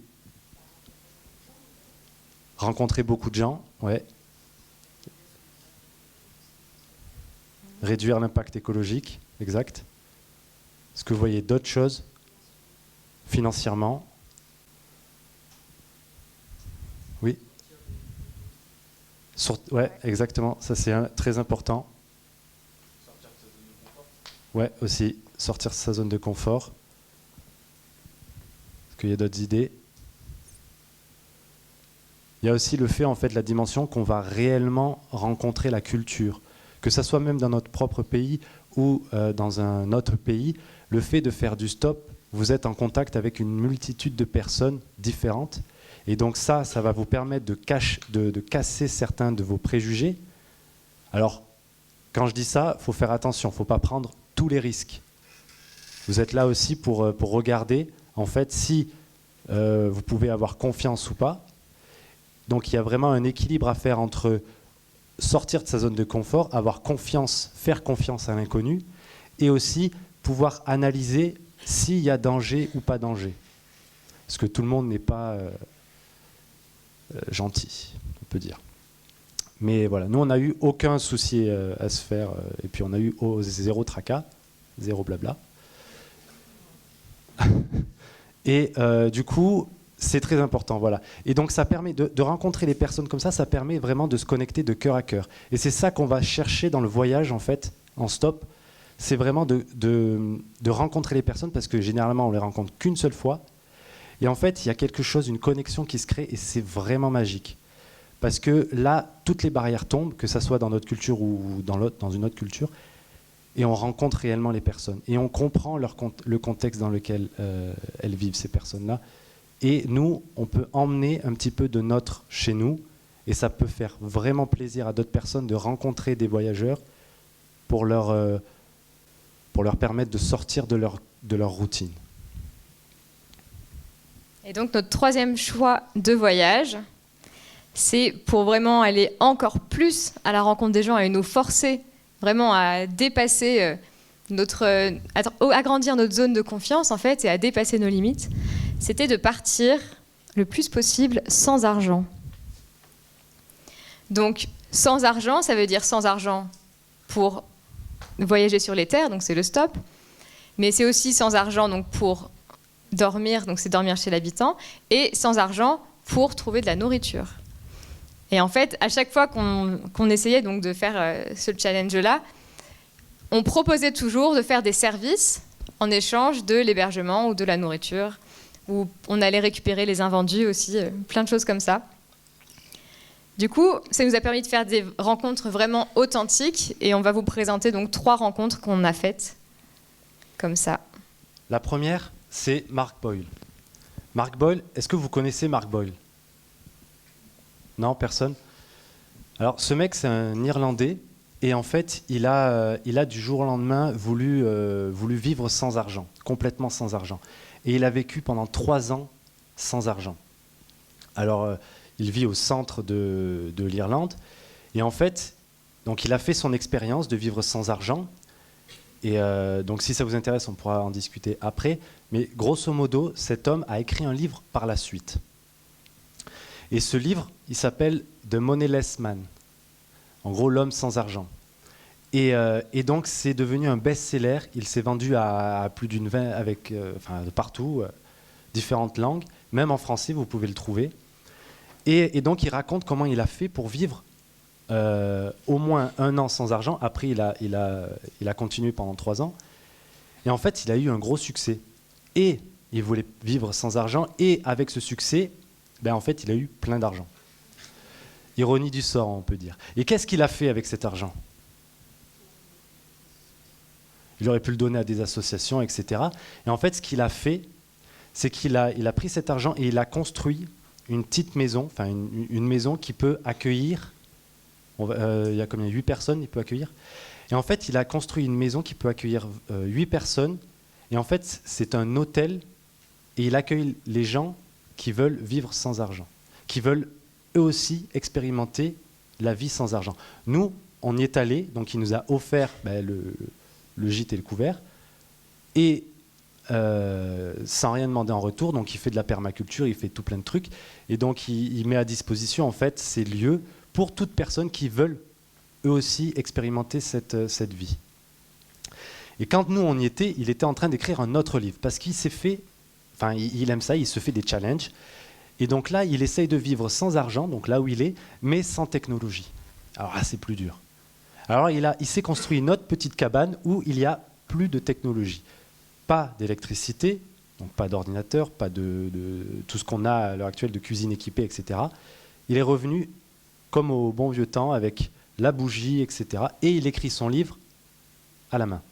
B: Rencontrer beaucoup de gens, ouais. Réduire l'impact écologique, exact. Est-ce que vous voyez d'autres choses financièrement? Oui. Ouais, exactement. Ça, c'est très important. Ouais, aussi. Sortir de sa zone de confort. Est-ce qu'il y a d'autres idées? Il y a aussi le fait, en fait, la dimension qu'on va réellement rencontrer la culture. Que ça soit même dans notre propre pays ou dans un autre pays, le fait de faire du stop, vous êtes en contact avec une multitude de personnes différentes. Et donc ça va vous permettre de casser certains de vos préjugés. Alors, quand je dis ça, il faut faire attention, il ne faut pas prendre tous les risques. Vous êtes là aussi pour regarder, en fait, si vous pouvez avoir confiance ou pas. Donc il y a vraiment un équilibre à faire entre sortir de sa zone de confort, avoir confiance, faire confiance à l'inconnu, et aussi pouvoir analyser s'il y a danger ou pas danger. Parce que tout le monde n'est pas gentil, on peut dire. Mais voilà, nous on n'a eu aucun souci à se faire, et puis on a eu zéro tracas, zéro blabla. Et du coup, c'est très important, voilà. Et donc ça permet de rencontrer les personnes comme ça permet vraiment de se connecter de cœur à cœur. Et c'est ça qu'on va chercher dans le voyage, en fait, en stop. C'est vraiment de rencontrer les personnes, parce que généralement, on les rencontre qu'une seule fois. Et en fait, il y a quelque chose, une connexion qui se crée, et c'est vraiment magique. Parce que là, toutes les barrières tombent, que ce soit dans notre culture ou dans une autre culture, et on rencontre réellement les personnes. Et on comprend le contexte dans lequel elles vivent, ces personnes-là. Et nous, on peut emmener un petit peu de notre chez nous, et ça peut faire vraiment plaisir à d'autres personnes de rencontrer des voyageurs pour leur permettre de sortir de leur routine.
A: Et donc notre troisième choix de voyage, c'est pour vraiment aller encore plus à la rencontre des gens et nous forcer vraiment à dépasser agrandir notre zone de confiance en fait et à dépasser nos limites. C'était de partir le plus possible sans argent. Donc sans argent, ça veut dire sans argent pour voyager sur les terres, donc c'est le stop, mais c'est aussi sans argent donc pour dormir, donc c'est dormir chez l'habitant, et sans argent pour trouver de la nourriture. Et en fait, à chaque fois qu'on essayait donc de faire ce challenge-là, on proposait toujours de faire des services en échange de l'hébergement ou de la nourriture, où on allait récupérer les invendus aussi, plein de choses comme ça. Du coup, ça nous a permis de faire des rencontres vraiment authentiques, et on va vous présenter donc 3 rencontres qu'on a faites, comme ça.
B: La première, c'est Mark Boyle. Mark Boyle, est-ce que vous connaissez Mark Boyle ? Non, personne ? Alors, ce mec, c'est un Irlandais, et en fait, il a du jour au lendemain voulu vivre sans argent, complètement sans argent. Et il a vécu pendant 3 ans sans argent. Alors, il vit au centre de l'Irlande, et en fait, donc il a fait son expérience de vivre sans argent. Et donc, si ça vous intéresse, on pourra en discuter après. Mais grosso modo, cet homme a écrit un livre par la suite. Et ce livre, il s'appelle The Moneyless Man. En gros, l'homme sans argent. Et donc, c'est devenu un best-seller. Il s'est vendu à plus d'une 20, de partout, différentes langues. Même en français, vous pouvez le trouver. Et donc, il raconte comment il a fait pour vivre au moins 1 an sans argent. Après, il a continué pendant 3 ans. Et en fait, il a eu un gros succès. Et il voulait vivre sans argent. Et avec ce succès, en fait, il a eu plein d'argent. Ironie du sort, on peut dire. Et qu'est-ce qu'il a fait avec cet argent ? Il aurait pu le donner à des associations, etc. Et en fait, ce qu'il a fait, c'est qu'il a pris cet argent et il a construit une petite maison, enfin une maison qui peut accueillir, il y a combien ? 8 personnes, il peut accueillir. Et en fait, il a construit une maison qui peut accueillir 8 personnes. Et en fait, c'est un hôtel et il accueille les gens qui veulent vivre sans argent, qui veulent eux aussi expérimenter la vie sans argent. Nous, on y est allés, donc il nous a offert le gîte et le couvert, et sans rien demander en retour, donc il fait de la permaculture, il fait tout plein de trucs, et donc il met à disposition en fait ces lieux pour toute personne qui veulent eux aussi expérimenter cette vie. Et quand nous on y était, il était en train d'écrire un autre livre, parce qu'il s'est fait, il aime ça, il se fait des challenges, et donc là il essaye de vivre sans argent, donc là où il est, mais sans technologie. Alors là c'est plus dur. Alors il s'est construit une autre petite cabane où il n'y a plus de technologie. Pas d'électricité, donc pas d'ordinateur, pas de tout ce qu'on a à l'heure actuelle de cuisine équipée, etc. Il est revenu comme au bon vieux temps avec la bougie, etc. Et il écrit son livre à la main.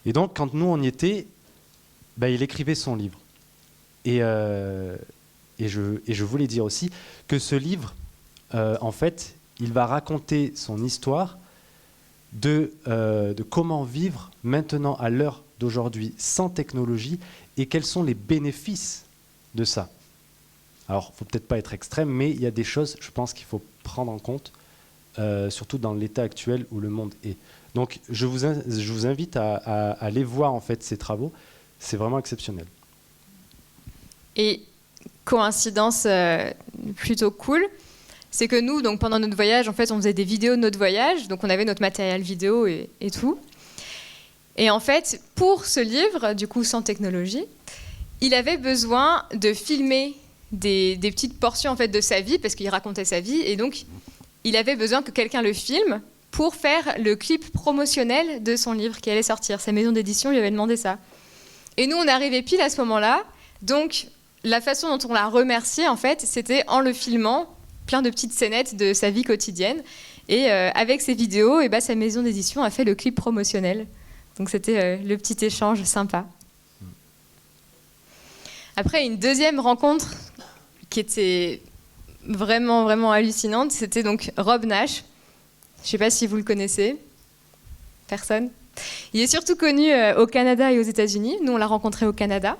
B: Et donc quand nous on y était, il écrivait son livre. Et je voulais dire aussi que ce livre, en fait, il va raconter son histoire de comment vivre maintenant à l'heure d'aujourd'hui sans technologie et quels sont les bénéfices de ça. Alors, il ne faut peut-être pas être extrême, mais il y a des choses, je pense, qu'il faut prendre en compte, surtout dans l'état actuel où le monde est. Donc, je vous invite à aller voir en fait ces travaux. C'est vraiment exceptionnel. Et
A: coïncidence plutôt cool, c'est que nous, donc pendant notre voyage, en fait, on faisait des vidéos de notre voyage, donc on avait notre matériel vidéo et tout. Et en fait, pour ce livre, du coup sans technologie, il avait besoin de filmer des petites portions en fait, de sa vie, parce qu'il racontait sa vie, et donc il avait besoin que quelqu'un le filme pour faire le clip promotionnel de son livre qui allait sortir. Sa maison d'édition lui avait demandé ça. Et nous, on est arrivés pile à ce moment-là, donc la façon dont on l'a remercié, en fait, c'était en le filmant, plein de petites scénettes de sa vie quotidienne, et avec ces vidéos, et sa maison d'édition a fait le clip promotionnel. Donc c'était le petit échange sympa. Après, une deuxième rencontre qui était vraiment, vraiment hallucinante, c'était donc Rob Nash. Je ne sais pas si vous le connaissez. Personne ? Il est surtout connu au Canada et aux États-Unis. Nous, on l'a rencontré au Canada.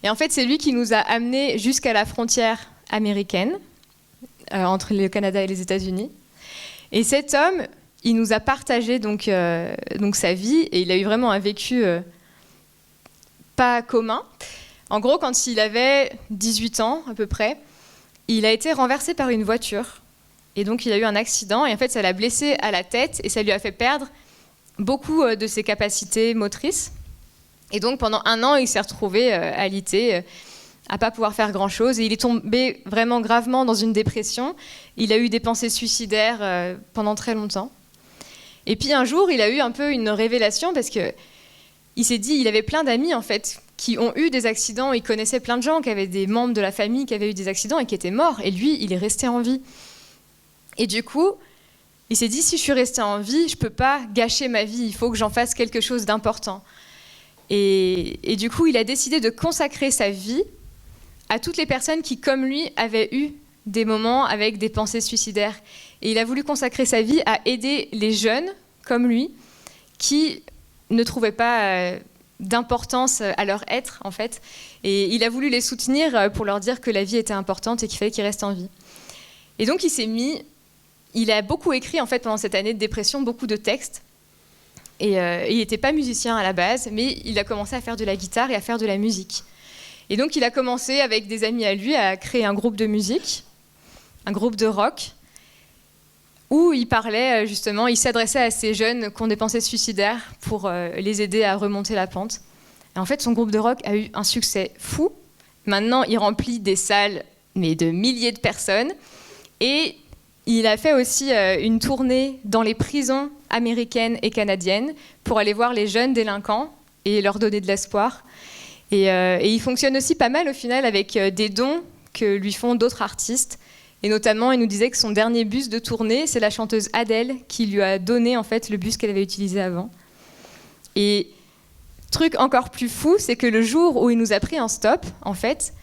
A: Et en fait, c'est lui qui nous a amenés jusqu'à la frontière américaine, entre le Canada et les États-Unis. Et cet homme, il nous a partagé donc sa vie, et il a eu vraiment un vécu pas commun. En gros, quand il avait 18 ans à peu près, il a été renversé par une voiture. Et donc, il a eu un accident, et en fait, ça l'a blessé à la tête, et ça lui a fait perdre beaucoup de ses capacités motrices. Et donc, pendant 1 an, il s'est retrouvé alité, à pas pouvoir faire grand-chose. Et il est tombé vraiment gravement dans une dépression. Il a eu des pensées suicidaires pendant très longtemps. Et puis un jour, il a eu un peu une révélation parce que il s'est dit, il avait plein d'amis en fait qui ont eu des accidents. Il connaissait plein de gens qui avaient des membres de la famille qui avaient eu des accidents et qui étaient morts. Et lui, il est resté en vie. Et du coup, il s'est dit, si je suis resté en vie, je peux pas gâcher ma vie. Il faut que j'en fasse quelque chose d'important. Et du coup, il a décidé de consacrer sa vie à toutes les personnes qui, comme lui, avaient eu des moments avec des pensées suicidaires. Et il a voulu consacrer sa vie à aider les jeunes, comme lui, qui ne trouvaient pas d'importance à leur être, en fait. Et il a voulu les soutenir pour leur dire que la vie était importante et qu'il fallait qu'ils restent en vie. Et donc, il a beaucoup écrit, en fait, pendant cette année de dépression, beaucoup de textes. Et il n'était pas musicien à la base, mais il a commencé à faire de la guitare et à faire de la musique. Et donc, il a commencé, avec des amis à lui, à créer un groupe de musique, un groupe de rock, où il parlait, justement, il s'adressait à ces jeunes qui ont des pensées suicidaires pour les aider à remonter la pente. Et en fait, son groupe de rock a eu un succès fou. Maintenant, il remplit des salles, mais de milliers de personnes. Et il a fait aussi une tournée dans les prisons américaines et canadiennes pour aller voir les jeunes délinquants et leur donner de l'espoir. Et il fonctionne aussi pas mal au final avec des dons que lui font d'autres artistes. Et notamment, il nous disait que son dernier bus de tournée, c'est la chanteuse Adele qui lui a donné en fait le bus qu'elle avait utilisé avant. Et truc encore plus fou, c'est que le jour où il nous a pris en stop, en fait,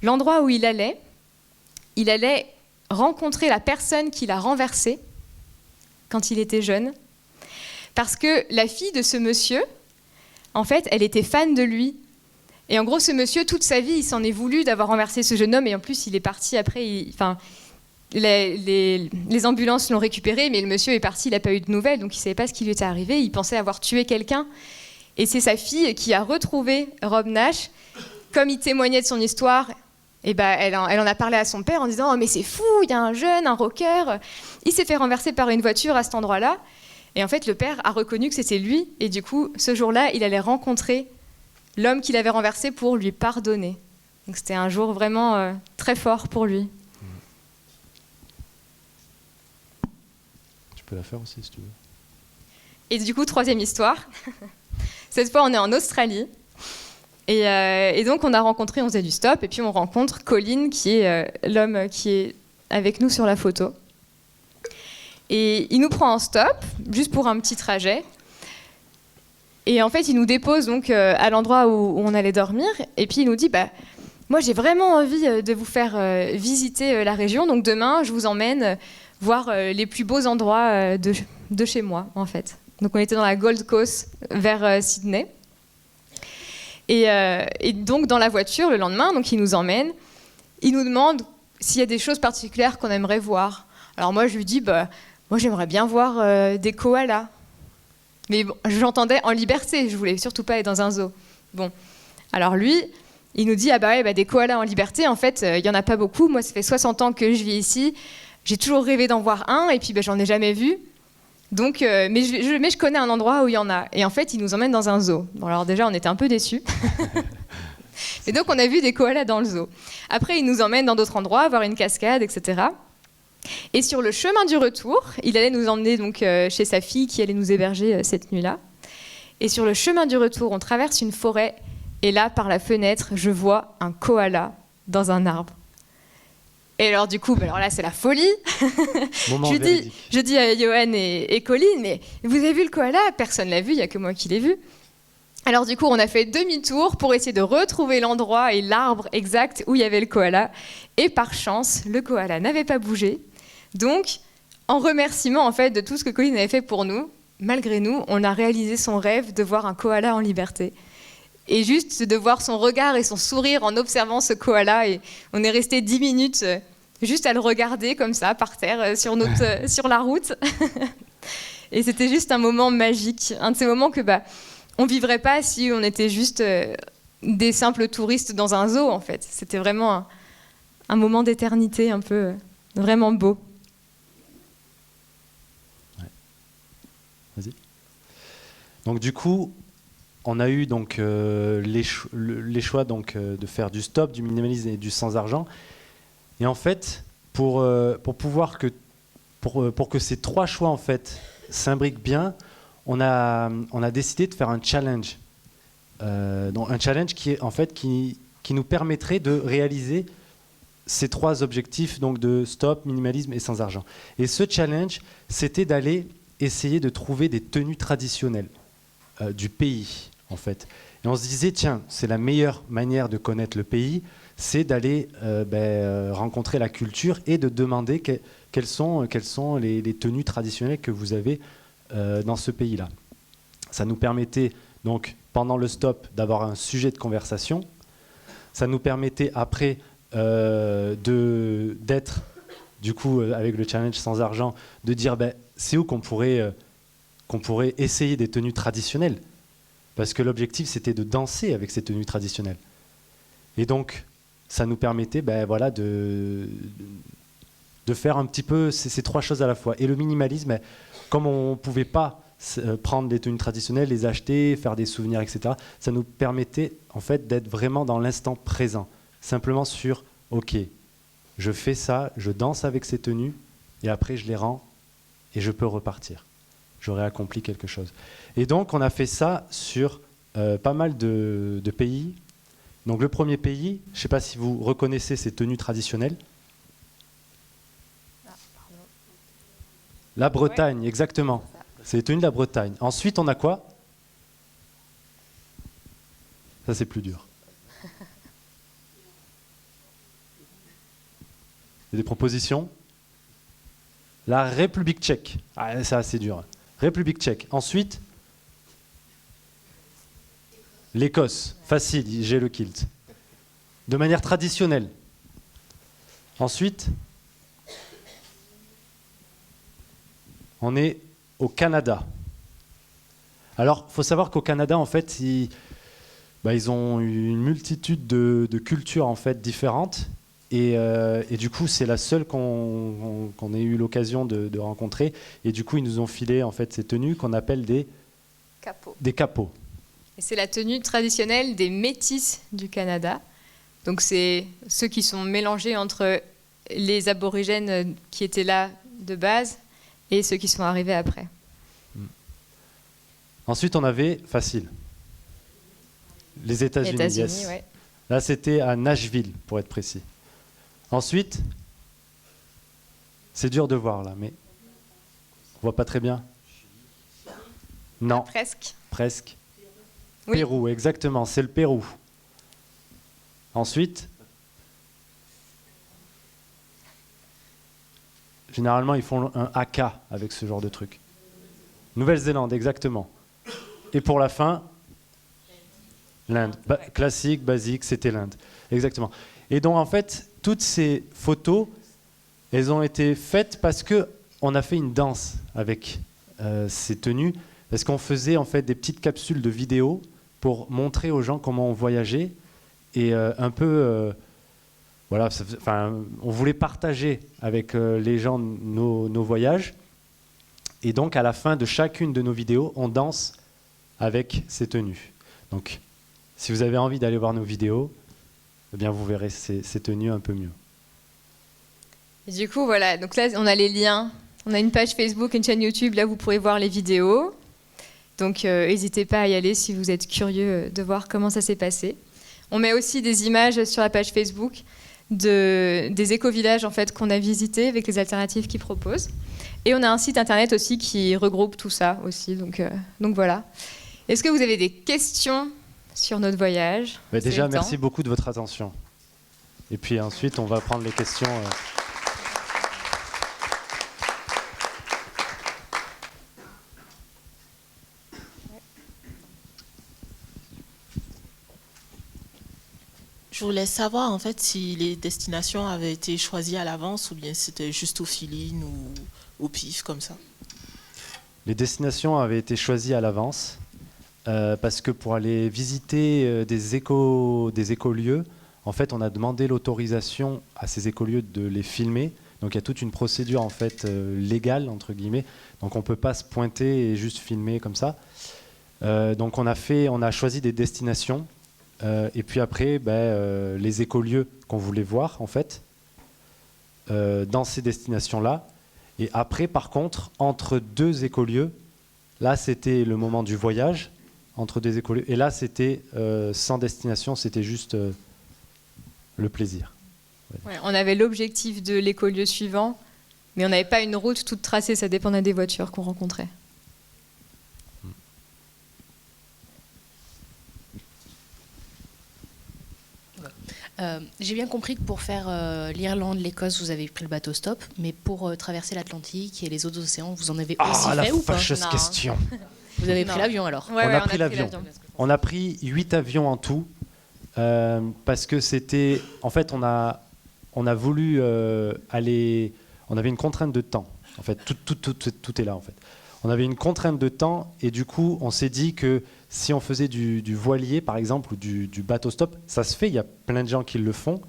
A: l'endroit où il allait rencontrer la personne qui l'a renversé quand il était jeune. Parce que la fille de ce monsieur, en fait, elle était fan de lui. Et en gros, ce monsieur, toute sa vie, il s'en est voulu d'avoir renversé ce jeune homme. Et en plus, il est parti après. Les ambulances l'ont récupéré, mais le monsieur est parti, il n'a pas eu de nouvelles. Donc, il ne savait pas ce qui lui était arrivé. Il pensait avoir tué quelqu'un. Et c'est sa fille qui a retrouvé Rob Nash. Comme il témoignait de son histoire, elle en a parlé à son père en disant « Oh, mais c'est fou, il y a un jeune, un rocker. Il s'est fait renverser par une voiture à cet endroit-là. » Et en fait, le père a reconnu que c'était lui. Et du coup, ce jour-là, il allait rencontrer l'homme qu'il avait renversé pour lui pardonner. Donc c'était un jour vraiment très fort pour lui.
B: Tu peux la faire aussi si tu veux.
A: Et du coup, troisième histoire. Cette fois, on est en Australie. Et donc, on faisait du stop, et puis on rencontre Colin, qui est l'homme qui est avec nous sur la photo. Et il nous prend en stop, juste pour un petit trajet. Et en fait, il nous dépose donc à l'endroit où on allait dormir. Et puis, il nous dit, moi, j'ai vraiment envie de vous faire visiter la région. Donc, demain, je vous emmène voir les plus beaux endroits de chez moi, en fait. Donc, on était dans la Gold Coast, vers Sydney. Et donc, dans la voiture, le lendemain, donc, il nous emmène. Il nous demande s'il y a des choses particulières qu'on aimerait voir. Alors, moi, je lui dis, moi, j'aimerais bien voir des koalas. Mais bon, j'entendais en liberté, je voulais surtout pas aller dans un zoo. Bon, alors lui, il nous dit des koalas en liberté, en fait, il y en a pas beaucoup. Moi, ça fait 60 ans que je vis ici. J'ai toujours rêvé d'en voir un, et puis j'en ai jamais vu. Donc, mais je connais un endroit où il y en a. Et en fait, il nous emmène dans un zoo. Bon, alors déjà, on était un peu déçus. Et donc, on a vu des koalas dans le zoo. Après, il nous emmène dans d'autres endroits, voir une cascade, etc. Et sur le chemin du retour, il allait nous emmener donc, chez sa fille qui allait nous héberger cette nuit-là. Et sur le chemin du retour, on traverse une forêt. Et là, par la fenêtre, je vois un koala dans un arbre. Et alors du coup, alors là c'est la folie. Je dis à Johan et Colline, mais vous avez vu le koala? Personne l'a vu, il n'y a que moi qui l'ai vu. Alors du coup, on a fait demi-tour pour essayer de retrouver l'endroit et l'arbre exact où il y avait le koala. Et par chance, le koala n'avait pas bougé. Donc, en remerciement en fait de tout ce que Colline avait fait pour nous, malgré nous, on a réalisé son rêve de voir un koala en liberté. Et juste de voir son regard et son sourire en observant ce koala. Et on est resté 10 minutes juste à le regarder comme ça, par terre, sur la route. Et c'était juste un moment magique. Un de ces moments que on ne vivrait pas si on était juste des simples touristes dans un zoo, en fait. C'était vraiment un moment d'éternité un peu vraiment beau.
B: Ouais. Vas-y. Donc du coup... On a eu donc les choix donc, de faire du stop, du minimalisme et du sans argent. Et en fait, pour que ces trois choix en fait s'imbriquent bien, on a décidé de faire un challenge. Donc un challenge qui nous permettrait de réaliser ces trois objectifs donc de stop, minimalisme et sans argent. Et ce challenge, c'était d'aller essayer de trouver des tenues traditionnelles du pays. En fait. Et on se disait, tiens, c'est la meilleure manière de connaître le pays, c'est d'aller rencontrer la culture et de demander quelles sont les tenues traditionnelles que vous avez dans ce pays-là. Ça nous permettait, donc, pendant le stop, d'avoir un sujet de conversation. Ça nous permettait, après, d'être, du coup, avec le challenge sans argent, de dire, c'est où qu'on pourrait essayer des tenues traditionnelles. Parce que l'objectif, c'était de danser avec ces tenues traditionnelles. Et donc, ça nous permettait de faire un petit peu ces trois choses à la fois. Et le minimalisme, comme on ne pouvait pas prendre des tenues traditionnelles, les acheter, faire des souvenirs, etc., ça nous permettait en fait, d'être vraiment dans l'instant présent. Simplement sur, OK, je fais ça, je danse avec ces tenues, et après je les rends, et je peux repartir. J'aurais accompli quelque chose. Et donc, on a fait ça sur pas mal de pays. Donc, le premier pays, je ne sais pas si vous reconnaissez ces tenues traditionnelles. La Bretagne, ouais. Exactement. C'est les tenues de la Bretagne. Ensuite, on a quoi? Ça, c'est plus dur. Il y a des propositions? La République tchèque. Ah, c'est assez dur. République tchèque. Ensuite, l'Écosse. Facile, j'ai le kilt. De manière traditionnelle. Ensuite, on est au Canada. Alors, il faut savoir qu'au Canada, en fait, ils ont une multitude de cultures en fait, différentes. Et du coup, c'est la seule qu'on ait eu l'occasion de rencontrer. Et du coup, ils nous ont filé en fait, ces tenues qu'on appelle des capots.
A: Et c'est la tenue traditionnelle des Métis du Canada. Donc, c'est ceux qui sont mélangés entre les aborigènes qui étaient là de base et ceux qui sont arrivés après.
B: Ensuite, on avait, facile, les États-Unis. Yes.
A: Ouais.
B: Là, c'était à Nashville, pour être précis. Ensuite, c'est dur de voir là, mais on voit pas très bien. Non. Presque. Oui. Pérou, exactement, c'est le Pérou. Ensuite, généralement, ils font un haka avec ce genre de truc. Nouvelle-Zélande, exactement. Et pour la fin, l'Inde. Classique, basique, c'était l'Inde. Exactement. Et donc, en fait, toutes ces photos, elles ont été faites parce qu'on a fait une danse avec ces tenues. Parce qu'on faisait en fait des petites capsules de vidéos pour montrer aux gens comment on voyageait. Et un peu, on voulait partager avec les gens nos voyages. Et donc, à la fin de chacune de nos vidéos, on danse avec ces tenues. Donc, Si vous avez envie d'aller voir nos vidéos, eh bien vous verrez ces tenues un peu mieux.
A: Et du coup, voilà, donc là, on a les liens. On a une page Facebook, une chaîne YouTube, là, vous pourrez voir les vidéos. Donc, n'hésitez pas à y aller si vous êtes curieux de voir comment ça s'est passé. On met aussi des images sur la page Facebook des éco-villages en fait, qu'on a visités avec les alternatives qu'ils proposent. Et on a un site internet aussi qui regroupe tout ça aussi. Donc voilà. Est-ce que vous avez des questions sur notre voyage?
B: Déjà, merci beaucoup de votre attention. Et puis ensuite, on va prendre les questions.
E: Je voulais savoir en fait si les destinations avaient été choisies à l'avance ou bien c'était juste au feeling ou au pif comme ça.
B: Les destinations avaient été choisies à l'avance parce que pour aller visiter des écolieux, en fait, on a demandé l'autorisation à ces écolieux de les filmer. Donc il y a toute une procédure en fait légale entre guillemets. Donc on peut pas se pointer et juste filmer comme ça. Donc on a choisi des destinations. Et puis après, les écolieux qu'on voulait voir, en fait, dans ces destinations-là. Et après, par contre, entre deux écolieux, là, c'était le moment du voyage, entre deux écolieux. Et là, c'était sans destination, c'était juste le plaisir.
A: Ouais, on avait l'objectif de l'écolieu suivant, mais on n'avait pas une route toute tracée, ça dépendait des voitures qu'on rencontrait.
F: J'ai bien compris que pour faire l'Irlande, l'Écosse, vous avez pris le bateau stop, mais pour traverser l'Atlantique et les autres océans, vous en avez aussi fait ou pas?
B: La fâcheuse question.
F: Vous avez pris l'avion alors?
B: On a pris l'avion. On a pris 8 avions en tout, parce que c'était... En fait, on a voulu aller... On avait une contrainte de temps. En fait, tout est là, en fait. On avait une contrainte de temps et du coup, on s'est dit que si on faisait du voilier, par exemple, ou du bateau stop, ça se fait, il y a plein de gens qui le font.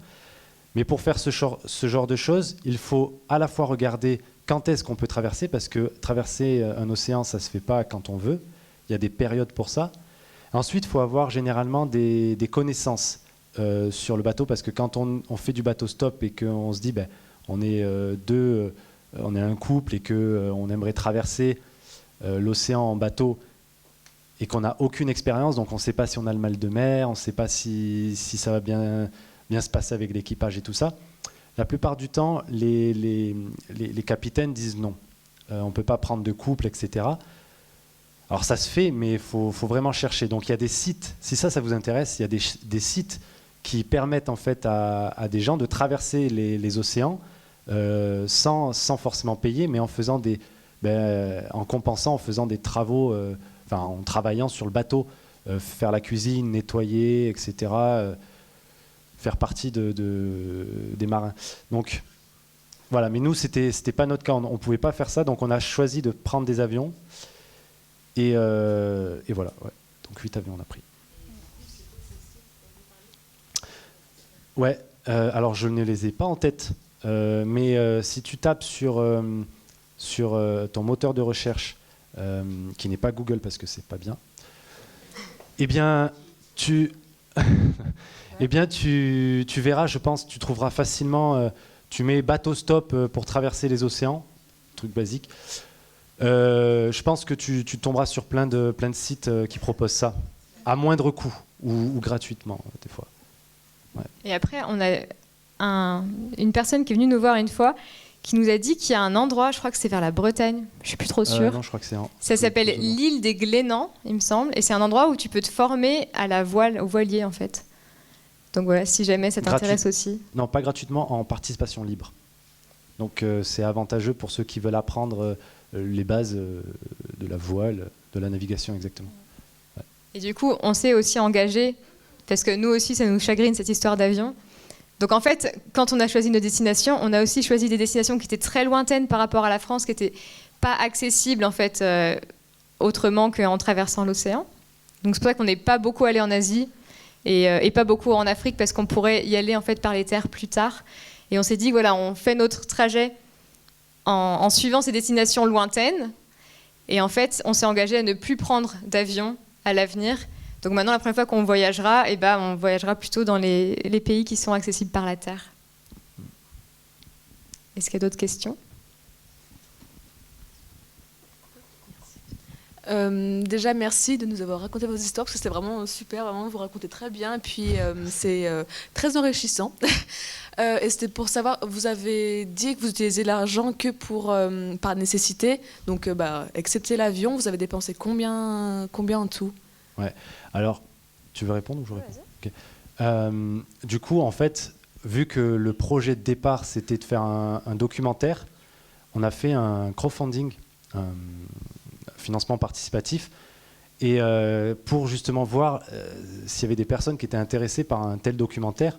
B: Mais pour faire ce genre de choses, il faut à la fois regarder quand est-ce qu'on peut traverser, parce que traverser un océan, ça ne se fait pas quand on veut. Il y a des périodes pour ça. Ensuite, il faut avoir généralement des connaissances sur le bateau, parce que quand on fait du bateau stop et qu'on se dit on est on est un couple et qu'on aimerait traverser l'océan en bateau et qu'on n'a aucune expérience, donc on ne sait pas si on a le mal de mer, on ne sait pas si ça va bien se passer avec l'équipage et tout ça. La plupart du temps, les capitaines disent non. On ne peut pas prendre de couple, etc. Alors ça se fait, mais il faut vraiment chercher. Donc il y a des sites, si ça vous intéresse, il y a des sites qui permettent en fait à des gens de traverser les océans sans forcément payer, mais en faisant en compensant, en faisant des travaux, en travaillant sur le bateau, faire la cuisine, nettoyer, etc., faire partie des marins. Donc voilà, mais nous, c'était pas notre cas, on ne pouvait pas faire ça, donc on a choisi de prendre des avions, et voilà, ouais. Donc 8 avions on a pris. Ouais, alors je ne les ai pas en tête, mais si tu tapes sur ton moteur de recherche, qui n'est pas Google parce que c'est pas bien, eh bien tu verras, je pense, tu trouveras facilement, tu mets bateau stop pour traverser les océans, truc basique. Je pense que tu tomberas sur plein de sites qui proposent ça, à moindre coût ou gratuitement des fois. Ouais.
A: Et après, on a une personne qui est venue nous voir une fois, qui nous a dit qu'il y a un endroit, je crois que c'est vers la Bretagne, je suis plus trop sûre.
B: Non, je crois que c'est
A: ça s'appelle l'île des Glénans, il me semble, et c'est un endroit où tu peux te former à la voile, au voilier en fait. Donc voilà, si jamais ça t'intéresse aussi.
B: Non, pas gratuitement, en participation libre. Donc c'est avantageux pour ceux qui veulent apprendre les bases de la voile, de la navigation exactement. Ouais.
A: Et du coup, on s'est aussi engagé, parce que nous aussi, ça nous chagrine cette histoire d'avion. Donc en fait, quand on a choisi nos destinations, on a aussi choisi des destinations qui étaient très lointaines par rapport à la France, qui n'étaient pas accessibles en fait autrement qu'en traversant l'océan. Donc c'est pour ça qu'on n'est pas beaucoup allé en Asie et pas beaucoup en Afrique, parce qu'on pourrait y aller en fait par les terres plus tard. Et on s'est dit voilà, on fait notre trajet en suivant ces destinations lointaines. Et en fait, on s'est engagé à ne plus prendre d'avion à l'avenir, Donc maintenant, la première fois qu'on voyagera, on voyagera plutôt dans les pays qui sont accessibles par la terre. Est-ce qu'il y a d'autres questions ?
G: Déjà, merci de nous avoir raconté vos histoires, parce que c'était vraiment super, vraiment, vous racontez très bien, et puis c'est très enrichissant. Et c'était pour savoir, vous avez dit que vous utilisez l'argent que par nécessité, donc excepté l'avion, vous avez dépensé combien en tout ?
B: Ouais. Alors, tu veux répondre ou je réponds ? Okay. Du coup, en fait, vu que le projet de départ, c'était de faire un documentaire, on a fait un crowdfunding, financement participatif, et pour justement voir s'il y avait des personnes qui étaient intéressées par un tel documentaire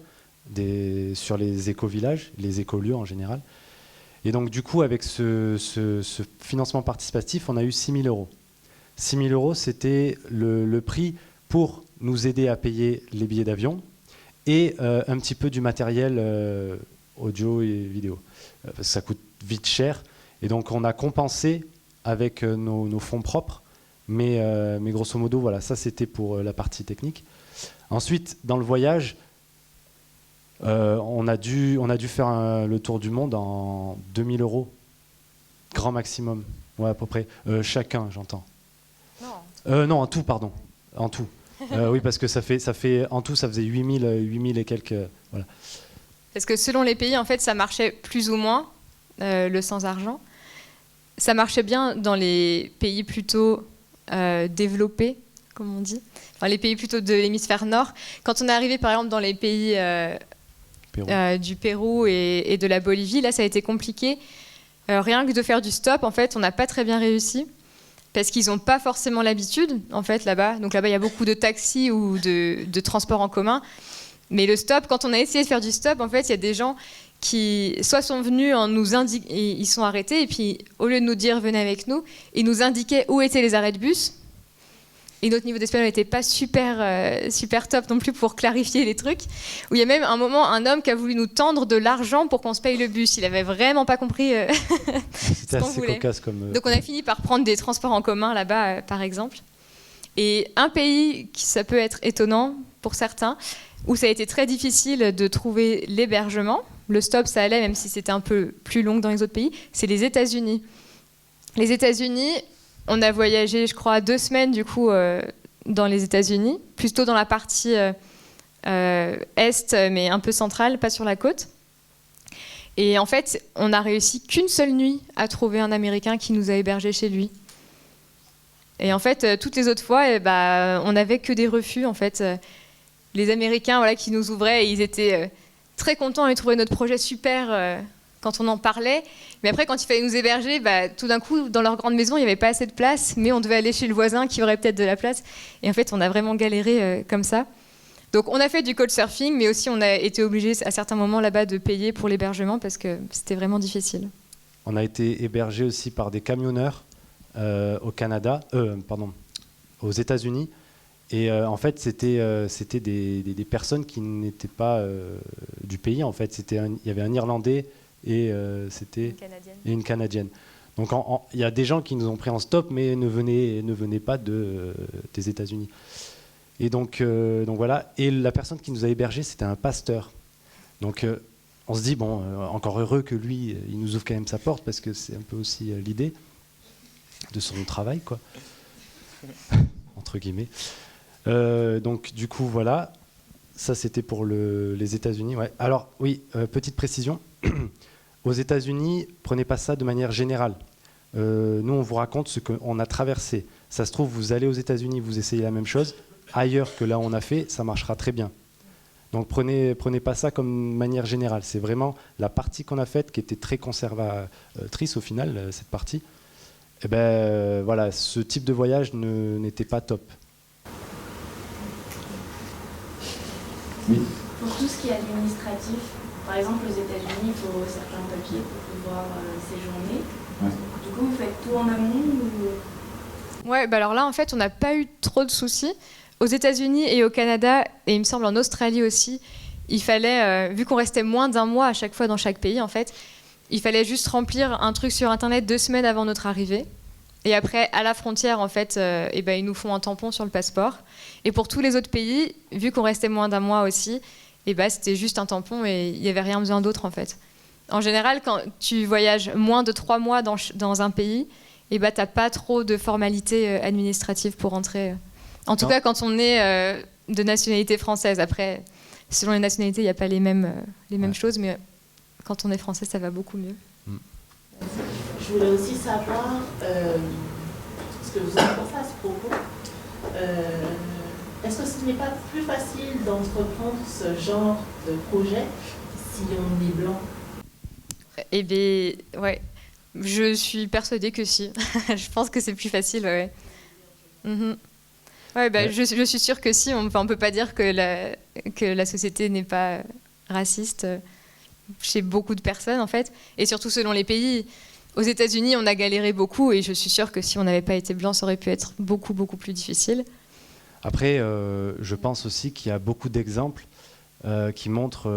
B: sur les éco-villages, les écolieux en général. Et donc du coup, avec ce financement participatif, on a eu 6 000 euros. 6 000 euros, c'était le prix pour nous aider à payer les billets d'avion et un petit peu du matériel audio et vidéo. Parce que ça coûte vite cher. Et donc on a compensé avec nos fonds propres, mais grosso modo, voilà, ça c'était pour la partie technique. Ensuite, dans le voyage, on a dû faire le tour du monde en 2 000 euros, grand maximum, ouais, à peu près, chacun, j'entends. Non, en tout, pardon, en tout. Oui, parce que ça fait en tout, ça faisait 8 000 et quelques, voilà.
A: Parce que selon les pays, en fait, ça marchait plus ou moins, le sans-argent. Ça marchait bien dans les pays plutôt développés, comme on dit, enfin, les pays plutôt de l'hémisphère nord. Quand on est arrivé, par exemple, dans les pays du Pérou et de la Bolivie, là, ça a été compliqué. Rien que de faire du stop, en fait, on n'a pas très bien réussi, parce qu'ils n'ont pas forcément l'habitude, en fait, là-bas. Donc là-bas, il y a beaucoup de taxis ou de transports en commun. Mais le stop, quand on a essayé de faire du stop, en fait, il y a des gens qui soit sont venus en nous indiquant, ils sont arrêtés, et puis au lieu de nous dire venez avec nous, ils nous indiquaient où étaient les arrêts de bus. Et notre niveau d'espagnol n'était pas super top non plus pour clarifier les trucs. Où il y a même un moment un homme qui a voulu nous tendre de l'argent pour qu'on se paye le bus. Il avait vraiment pas compris
B: C'était
A: ce qu'on
B: assez
A: voulait.
B: cocasse comme.
A: Donc on a fini par prendre des transports en commun là-bas, par exemple. Et un pays qui ça peut être étonnant pour certains, où ça a été très difficile de trouver l'hébergement. Le stop, ça allait, même si c'était un peu plus long que dans les autres pays, c'est les États-Unis. Les États-Unis, on a voyagé, je crois, 2 semaines, du coup, dans les États-Unis, plutôt dans la partie est, mais un peu centrale, pas sur la côte. Et en fait, on n'a réussi qu'une seule nuit à trouver un Américain qui nous a hébergés chez lui. Et en fait, toutes les autres fois, on n'avait que des refus, en fait. Les Américains, voilà, qui nous ouvraient, ils étaient très contents, ils trouvaient notre projet super quand on en parlait. Mais après, quand il fallait nous héberger, tout d'un coup, dans leur grande maison, il n'y avait pas assez de place, mais on devait aller chez le voisin qui aurait peut-être de la place. Et en fait, on a vraiment galéré comme ça. Donc, on a fait du couchsurfing, mais aussi on a été obligé à certains moments là-bas de payer pour l'hébergement parce que c'était vraiment difficile.
B: On a été hébergé aussi par des camionneurs aux États-Unis. Et en fait, c'était des personnes qui n'étaient pas du pays. En fait, il y avait un Irlandais et une Canadienne. Donc, il y a des gens qui nous ont pris en stop, mais ne venaient pas des États-Unis. Et donc voilà. Et la personne qui nous a hébergés, c'était un pasteur. Donc, on se dit bon, encore heureux que lui, il nous ouvre quand même sa porte parce que c'est un peu aussi l'idée de son travail, quoi, entre guillemets. Donc du coup voilà, ça c'était pour les États-Unis. Ouais. Alors oui, petite précision, aux États-Unis, prenez pas ça de manière générale. Nous on vous raconte ce qu'on a traversé. Ça se trouve vous allez aux États-Unis, vous essayez la même chose ailleurs que là où on a fait, ça marchera très bien. Donc prenez pas ça comme manière générale. C'est vraiment la partie qu'on a faite qui était très conservatrice au final, cette partie. Et voilà, ce type de voyage n'était pas top. Oui.
H: Pour tout ce qui est administratif, par exemple aux États-Unis, il faut certains papiers pour pouvoir séjourner. Ouais. Du coup, vous faites tout en amont ou...
A: Ouais, alors là, en fait, on n'a pas eu trop de soucis. Aux États-Unis et au Canada, et il me semble en Australie aussi, il fallait, vu qu'on restait moins d'1 mois à chaque fois dans chaque pays, en fait, il fallait juste remplir un truc sur Internet 2 semaines avant notre arrivée. Et après, à la frontière, en fait, ils nous font un tampon sur le passeport. Et pour tous les autres pays, vu qu'on restait moins d'un mois aussi, c'était juste un tampon et il n'y avait rien besoin d'autre, en fait. En général, quand tu voyages moins de 3 mois dans un pays, tu n'as pas trop de formalités administratives pour entrer. En tout cas, quand on est de nationalité française. Après, selon les nationalités, il n'y a pas les mêmes choses, mais quand on est français, ça va beaucoup mieux.
I: Je voulais aussi savoir ce que vous en pensez à ce propos. Est-ce que ce n'est pas plus facile d'entreprendre ce genre de projet si on est blanc?
A: Eh bien, ouais. Je suis persuadée que si. Je pense que c'est plus facile, ouais. Ouais, bah, ouais. Je suis sûre que si. On ne peut pas dire que la société n'est pas raciste chez beaucoup de personnes, en fait. Et surtout selon les pays. Aux États-Unis, on a galéré beaucoup. Et je suis sûre que si on n'avait pas été blanc, ça aurait pu être beaucoup, beaucoup plus difficile.
B: Après, je pense aussi qu'il y a beaucoup d'exemples qui montrent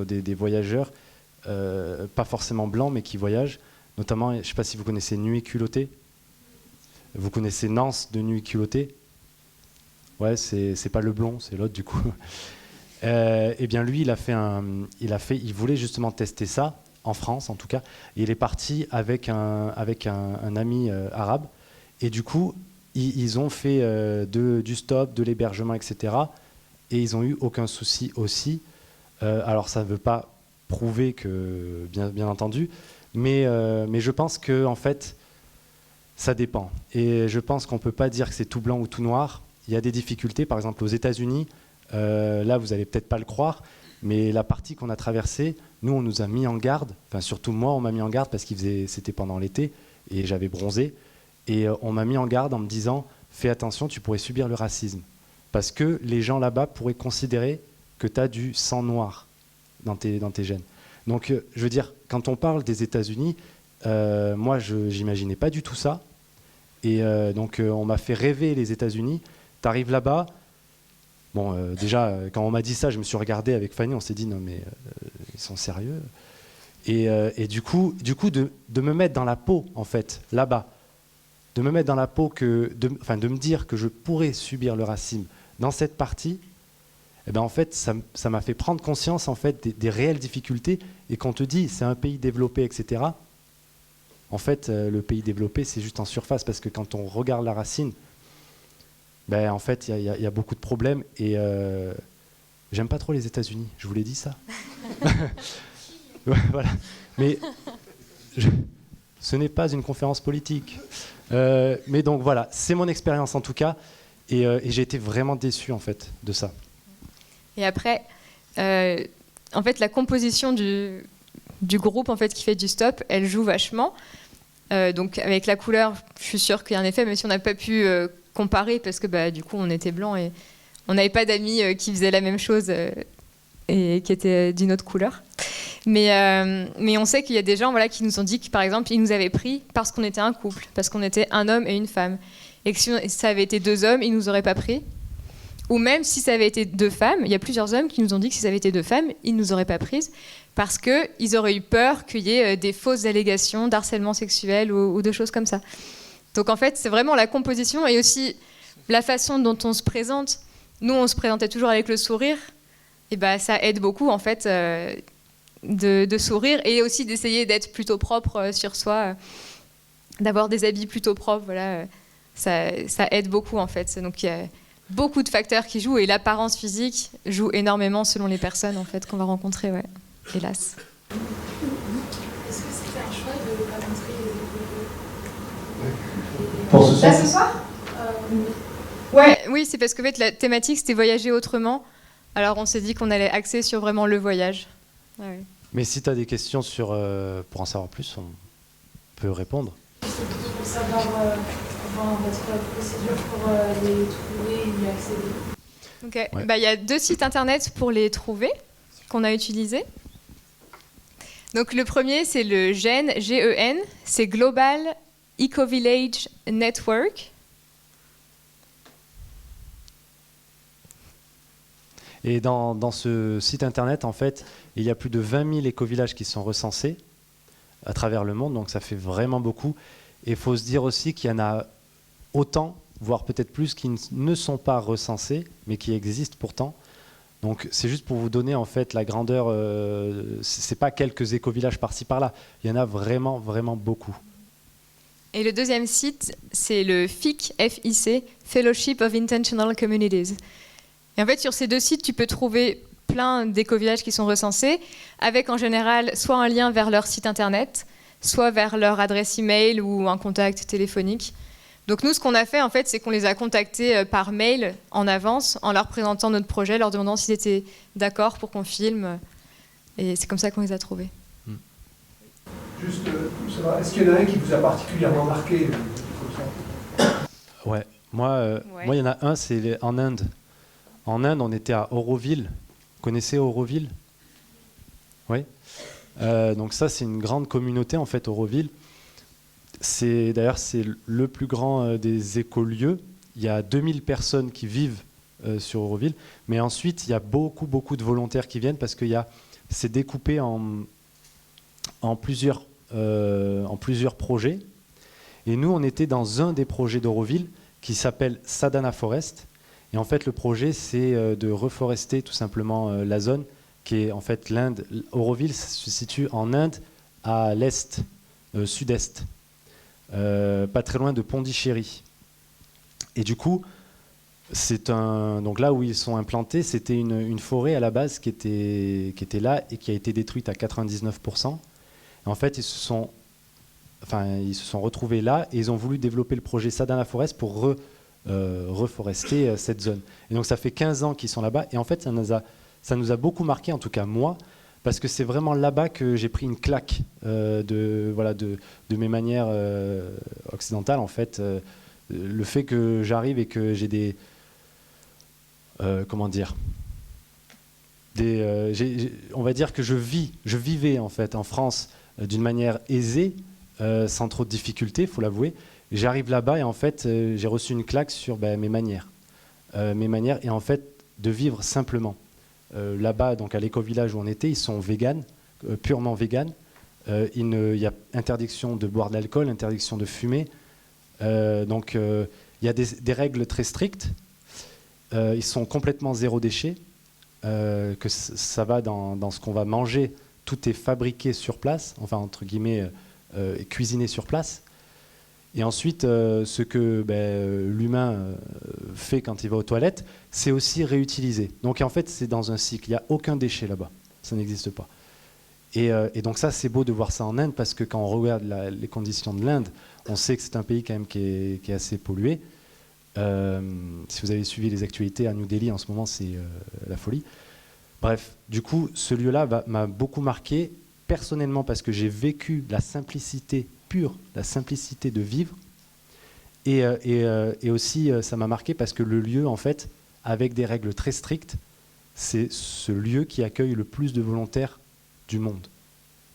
B: des voyageurs, pas forcément blancs, mais qui voyagent. Notamment, je ne sais pas si vous connaissez Nuit culottée. Vous connaissez Nance de Nuit culottée? Ouais, c'est pas le blond, c'est l'autre du coup. Eh bien lui, il voulait justement tester ça, en France en tout cas. Et il est parti avec un ami arabe. Et du coup, ils ont fait du stop, de l'hébergement, etc. Et ils n'ont eu aucun souci aussi. Alors ça ne veut pas prouver que, bien entendu, mais je pense que en fait, ça dépend. Et je pense qu'on ne peut pas dire que c'est tout blanc ou tout noir. Il y a des difficultés, par exemple aux États-Unis. Là, vous n'allez peut-être pas le croire, mais la partie qu'on a traversée, nous, on nous a mis en garde. Enfin, surtout moi, on m'a mis en garde parce que c'était pendant l'été et j'avais bronzé. Et on m'a mis en garde en me disant « Fais attention, tu pourrais subir le racisme. » Parce que les gens là-bas pourraient considérer que tu as du sang noir dans tes gènes. Donc, je veux dire, quand on parle des États-Unis, moi, je n'imaginais pas du tout ça. Et donc, on m'a fait rêver les États-Unis. Tu arrives là-bas. Bon, déjà, quand on m'a dit ça, je me suis regardé avec Fanny. On s'est dit, non, mais ils sont sérieux. Et du coup de me mettre dans la peau, en fait, là-bas, de me mettre dans la peau, de me dire que je pourrais subir le racisme dans cette partie, eh ben, en fait, ça m'a fait prendre conscience en fait, des réelles difficultés. Et qu'on te dit, c'est un pays développé, etc. En fait, le pays développé, c'est juste en surface. Parce que quand on regarde la racine, ben, en fait, il y a beaucoup de problèmes. Et j'aime pas trop les États-Unis, je vous l'ai dit ça. Voilà. Mais ce n'est pas une conférence politique. Mais donc voilà, c'est mon expérience en tout cas. Et j'ai été vraiment déçu en fait de ça.
A: Et après, en fait, la composition du groupe en fait, qui fait du stop, elle joue vachement. Donc avec la couleur, je suis sûre qu'il y a un effet, même si on n'a pas pu comparer parce que du coup on était blanc et on n'avait pas d'amis qui faisaient la même chose et qui étaient d'une autre couleur. Mais on sait qu'il y a des gens qui nous ont dit que par exemple ils nous avaient pris parce qu'on était un couple, parce qu'on était un homme et une femme. Et que si ça avait été 2 hommes, ils ne nous auraient pas pris. Ou même si ça avait été 2 femmes, il y a plusieurs hommes qui nous ont dit que si ça avait été 2 femmes, ils ne nous auraient pas prises parce qu'ils auraient eu peur qu'il y ait des fausses allégations d'harcèlement sexuel ou de choses comme ça. Donc en fait, c'est vraiment la composition et aussi la façon dont on se présente. Nous, on se présentait toujours avec le sourire. Et ça aide beaucoup en fait de sourire et aussi d'essayer d'être plutôt propre sur soi, d'avoir des habits plutôt propres. Voilà, ça aide beaucoup en fait. Donc il y a beaucoup de facteurs qui jouent et l'apparence physique joue énormément selon les personnes en fait qu'on va rencontrer. Ouais, hélas.
H: Est-ce que c'était un choix de ne pas montrer les
B: Pour ce soir?
A: Là, ce soir Ouais, oui, c'est parce que en fait, la thématique c'était voyager autrement. Alors on s'est dit qu'on allait axer sur vraiment le voyage. Ouais.
B: Mais si tu as des questions pour en savoir plus, on peut répondre.
H: C'est plutôt pour savoir votre procédure pour les trouver et y accéder.
A: Ok.
B: Ouais.
A: Y a 2 sites internet pour les trouver qu'on a utilisés. Donc le premier c'est le GEN, G-E-N, c'est Global Eco-Village Network.
B: Et dans ce site internet, en fait, il y a plus de 20 000 éco-villages qui sont recensés à travers le monde, donc ça fait vraiment beaucoup. Et il faut se dire aussi qu'il y en a autant, voire peut-être plus, qui ne sont pas recensés, mais qui existent pourtant. Donc c'est juste pour vous donner en fait la grandeur, c'est pas quelques éco-villages par-ci par-là, il y en a vraiment, vraiment beaucoup.
A: Et le deuxième site, c'est le FIC, FIC, Fellowship of Intentional Communities. Et en fait, sur ces deux sites, tu peux trouver plein d'éco-villages qui sont recensés, avec en général soit un lien vers leur site internet, soit vers leur adresse email ou un contact téléphonique. Donc nous, ce qu'on a fait, en fait, c'est qu'on les a contactés par mail en avance, en leur présentant notre projet, leur demandant s'ils étaient d'accord pour qu'on filme. Et c'est comme ça qu'on les a trouvés.
J: Juste pour savoir, est-ce qu'il y en a un qui vous a particulièrement marqué
B: Ouais, moi, il y en a un, c'est en Inde. En Inde, on était à Auroville. Vous connaissez Auroville? Oui. Donc ça, c'est une grande communauté, en fait, Auroville. D'ailleurs, c'est le plus grand des écolieux. Il y a 2000 personnes qui vivent sur Auroville. Mais ensuite, il y a beaucoup, beaucoup de volontaires qui viennent parce que c'est découpé en plusieurs projets. Et nous, on était dans un des projets d'Auroville qui s'appelle Sadhana Forest. Et en fait, le projet, c'est de reforester tout simplement la zone qui est en fait l'Inde. Auroville se situe en Inde à l'est, sud-est, pas très loin de Pondichéry. Et du coup, donc là où ils sont implantés, c'était une forêt à la base qui était là et qui a été détruite à 99%. Et en fait, ils se sont retrouvés là et ils ont voulu développer le projet Sadhana Forest pour reforester cette zone. Et donc ça fait 15 ans qu'ils sont là-bas et en fait ça nous a beaucoup marqué, en tout cas moi, parce que c'est vraiment là-bas que j'ai pris une claque de mes manières occidentales en fait. Le fait que j'arrive et que j'ai des on va dire que je vivais en fait en France d'une manière aisée, sans trop de difficultés, faut l'avouer. J'arrive là-bas et en fait, j'ai reçu une claque sur mes manières et en fait de vivre simplement. Là-bas, donc à l'éco-village où on était, ils sont véganes, purement véganes. Il y a interdiction de boire de l'alcool, interdiction de fumer. Donc il y a des règles très strictes. Ils sont complètement zéro déchet. Que ça va dans ce qu'on va manger. Tout est fabriqué sur place, enfin entre guillemets cuisiné sur place. Et ensuite, ce que l'humain fait quand il va aux toilettes, c'est aussi réutilisé. Donc en fait, c'est dans un cycle. Il n'y a aucun déchet là-bas. Ça n'existe pas. Et donc ça, c'est beau de voir ça en Inde, parce que quand on regarde les conditions de l'Inde, on sait que c'est un pays quand même qui est assez pollué. Si vous avez suivi les actualités à New Delhi en ce moment, c'est la folie. Bref, du coup, ce lieu-là m'a beaucoup marqué, personnellement, parce que j'ai vécu la simplicité pure, la simplicité de vivre. Et aussi, ça m'a marqué parce que le lieu, en fait, avec des règles très strictes, c'est ce lieu qui accueille le plus de volontaires du monde.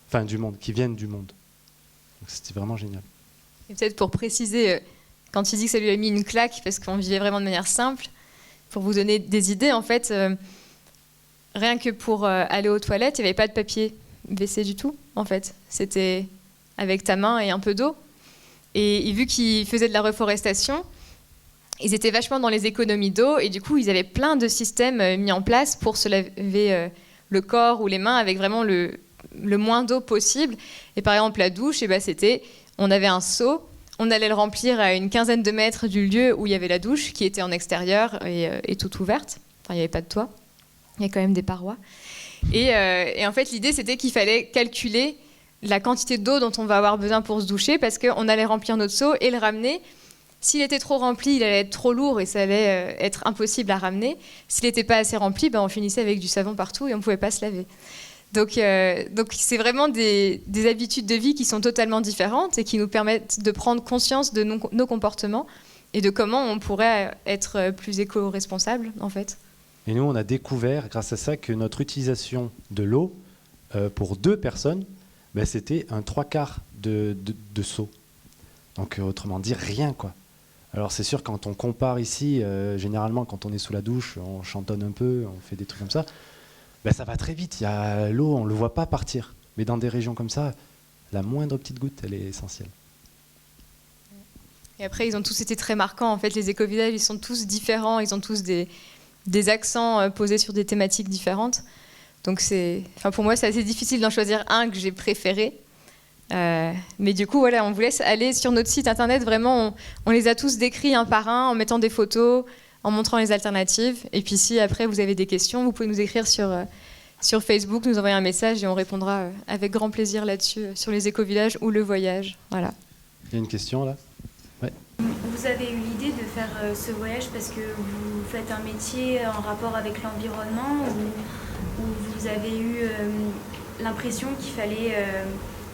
B: Enfin, qui viennent du monde. Donc, c'était vraiment génial.
A: Et peut-être pour préciser, quand tu dis que ça lui a mis une claque, parce qu'on vivait vraiment de manière simple, pour vous donner des idées, en fait, rien que pour aller aux toilettes, il n'y avait pas de papier WC du tout, en fait. C'était avec ta main et un peu d'eau. Et vu qu'ils faisaient de la reforestation, ils étaient vachement dans les économies d'eau, et du coup, ils avaient plein de systèmes mis en place pour se laver le corps ou les mains avec vraiment le moins d'eau possible. Et par exemple, la douche, on avait un seau, on allait le remplir à une quinzaine de mètres du lieu où il y avait la douche, qui était en extérieur et toute ouverte. Enfin, il n'y avait pas de toit, il y a quand même des parois. Et en fait, l'idée, c'était qu'il fallait calculer la quantité d'eau dont on va avoir besoin pour se doucher, parce qu'on allait remplir notre seau et le ramener. S'il était trop rempli, il allait être trop lourd et ça allait être impossible à ramener. S'il n'était pas assez rempli, on finissait avec du savon partout et on ne pouvait pas se laver. Donc c'est vraiment des habitudes de vie qui sont totalement différentes et qui nous permettent de prendre conscience de nos comportements et de comment on pourrait être plus éco-responsable, en fait.
B: Et nous, on a découvert, grâce à ça, que notre utilisation de l'eau pour 2 personnes, c'était un 3/4 de seau. Donc, autrement dit, rien, quoi. Alors, c'est sûr, quand on compare ici, généralement, quand on est sous la douche, on chantonne un peu, on fait des trucs comme ça, ça va très vite. Il y a l'eau, on ne le voit pas partir. Mais dans des régions comme ça, la moindre petite goutte, elle est essentielle.
A: Et après, ils ont tous été très marquants. En fait, les éco-villages, ils sont tous différents. Ils ont tous des accents posés sur des thématiques différentes. Donc, pour moi, c'est assez difficile d'en choisir un que j'ai préféré. Mais du coup, voilà, on vous laisse aller sur notre site internet. Vraiment, on les a tous décrits un par un, en mettant des photos, en montrant les alternatives. Et puis, si après, vous avez des questions, vous pouvez nous écrire sur Facebook, nous envoyer un message et on répondra avec grand plaisir là-dessus, sur les éco-villages ou le voyage. Voilà.
B: Il y a une question là ? Ouais.
H: Vous avez eu l'idée de faire ce voyage parce que vous faites un métier en rapport avec l'environnement ou vous avez eu l'impression qu'il fallait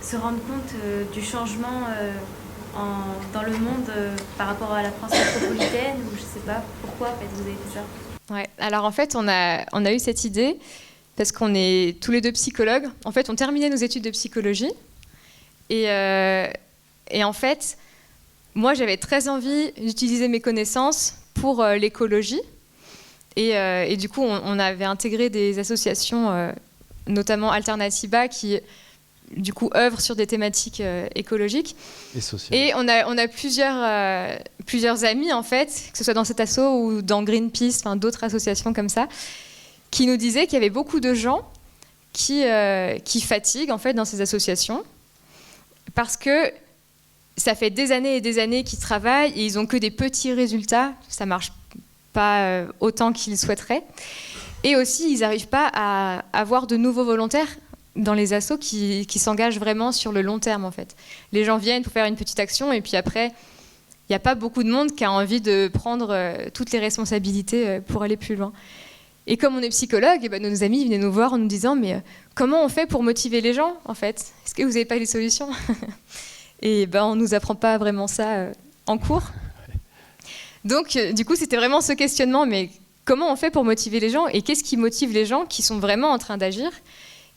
H: se rendre compte du changement dans le monde par rapport à la France métropolitaine ou je sais pas pourquoi en fait, vous avez fait ça?
A: Ouais. Alors en fait, on a eu cette idée parce qu'on est tous les deux psychologues. En fait, on terminait nos études de psychologie et en fait, moi, j'avais très envie d'utiliser mes connaissances pour l'écologie. Et du coup, on avait intégré des associations, notamment Alternatiba, qui, du coup, œuvrent sur des thématiques écologiques.
B: Et sociales.
A: Et on a plusieurs amis, en fait, que ce soit dans cet asso ou dans Greenpeace, enfin, d'autres associations comme ça, qui nous disaient qu'il y avait beaucoup de gens qui fatiguent, en fait, dans ces associations, parce que ça fait des années et des années qu'ils travaillent et ils n'ont que des petits résultats. Ça ne marche pas autant qu'ils souhaiteraient. Et aussi, ils n'arrivent pas à avoir de nouveaux volontaires dans les assos qui s'engagent vraiment sur le long terme, en fait. Les gens viennent pour faire une petite action et puis après, il n'y a pas beaucoup de monde qui a envie de prendre toutes les responsabilités pour aller plus loin. Et comme on est psychologue, nos amis venaient nous voir en nous disant « Mais comment on fait pour motiver les gens, en fait ? Est-ce que vous n'avez pas les solutions ?» Et on ne nous apprend pas vraiment ça en cours. Donc, du coup, c'était vraiment ce questionnement. Mais comment on fait pour motiver les gens ? Et qu'est-ce qui motive les gens qui sont vraiment en train d'agir ?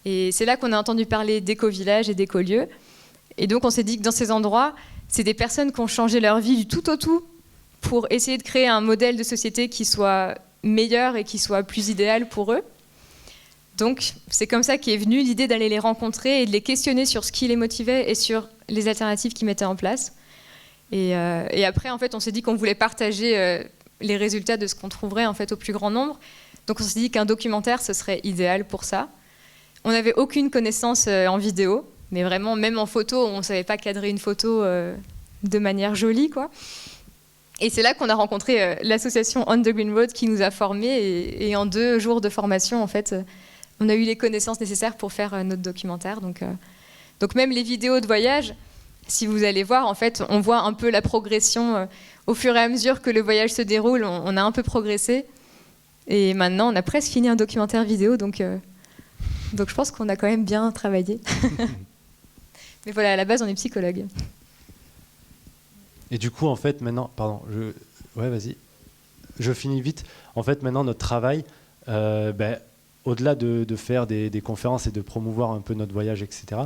A: Et c'est là qu'on a entendu parler d'éco-villages et d'éco-lieux. Et donc, on s'est dit que dans ces endroits, c'est des personnes qui ont changé leur vie du tout au tout pour essayer de créer un modèle de société qui soit meilleur et qui soit plus idéal pour eux. Donc, c'est comme ça qu'est venue l'idée d'aller les rencontrer et de les questionner sur ce qui les motivait et sur les alternatives qu'ils mettaient en place. Et après, en fait, on s'est dit qu'on voulait partager les résultats de ce qu'on trouverait en fait, au plus grand nombre. Donc, on s'est dit qu'un documentaire, ce serait idéal pour ça. On n'avait aucune connaissance en vidéo, mais vraiment, même en photo, on ne savait pas cadrer une photo de manière jolie, quoi. Et c'est là qu'on a rencontré l'association On the Green Road qui nous a formés. Et en 2 jours de formation, en fait, on a eu les connaissances nécessaires pour faire notre documentaire. Donc même les vidéos de voyage, si vous allez voir, en fait, on voit un peu la progression. Au fur et à mesure que le voyage se déroule, on a un peu progressé. Et maintenant, on a presque fini un documentaire vidéo. Donc je pense qu'on a quand même bien travaillé. Mais voilà, à la base, on est psychologue.
B: Et du coup, en fait, maintenant... Pardon, ouais, vas-y. Je finis vite. En fait, maintenant, notre travail... au-delà de faire des conférences et de promouvoir un peu notre voyage, etc.,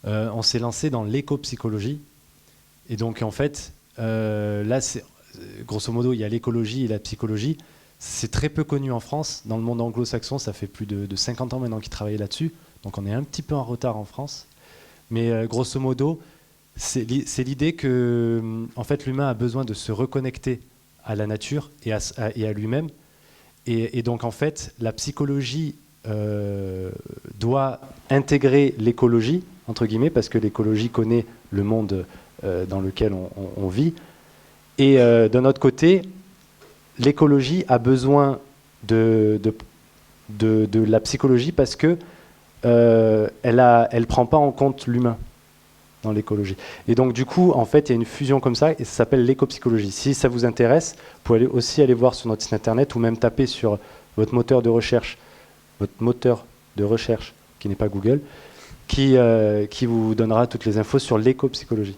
B: on s'est lancé dans l'éco-psychologie. Et donc, en fait, là, grosso modo, il y a l'écologie et la psychologie. C'est très peu connu en France. Dans le monde anglo-saxon, ça fait plus de 50 ans maintenant qu'ils travaillent là-dessus. Donc, on est un petit peu en retard en France. Mais grosso modo, c'est l'idée que en fait, l'humain a besoin de se reconnecter à la nature et à lui-même. Et donc, en fait, la psychologie doit intégrer l'écologie, entre guillemets, parce que l'écologie connaît le monde dans lequel on vit. Et d'un autre côté, l'écologie a besoin de la psychologie parce que elle prend pas en compte l'humain dans l'écologie. Et donc, du coup, en fait, il y a une fusion comme ça, et ça s'appelle l'éco-psychologie. Si ça vous intéresse, vous pouvez aussi aller voir sur notre site internet ou même taper sur votre moteur de recherche qui n'est pas Google, qui vous donnera toutes les infos sur l'éco-psychologie.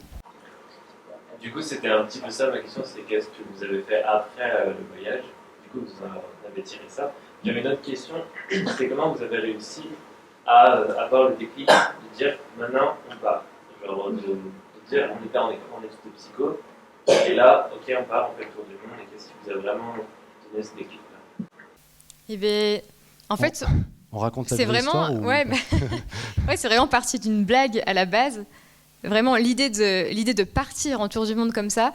K: Du coup, c'était un petit peu ça ma question, c'est qu'est-ce que vous avez fait après le voyage? Du coup, vous avez tiré ça. J'avais une autre question, c'est comment vous avez réussi à avoir le déclic de dire maintenant on part. Genre de dire on était en études de psycho, et là, ok, on part, on fait le tour du monde, et qu'est-ce qui vous a vraiment donné ce déclic-là?
A: Eh bien, en fait,
B: on raconte la
A: c'est vraiment, ouais, c'est vraiment parti d'une blague à la base. Vraiment, l'idée de partir en tour du monde comme ça,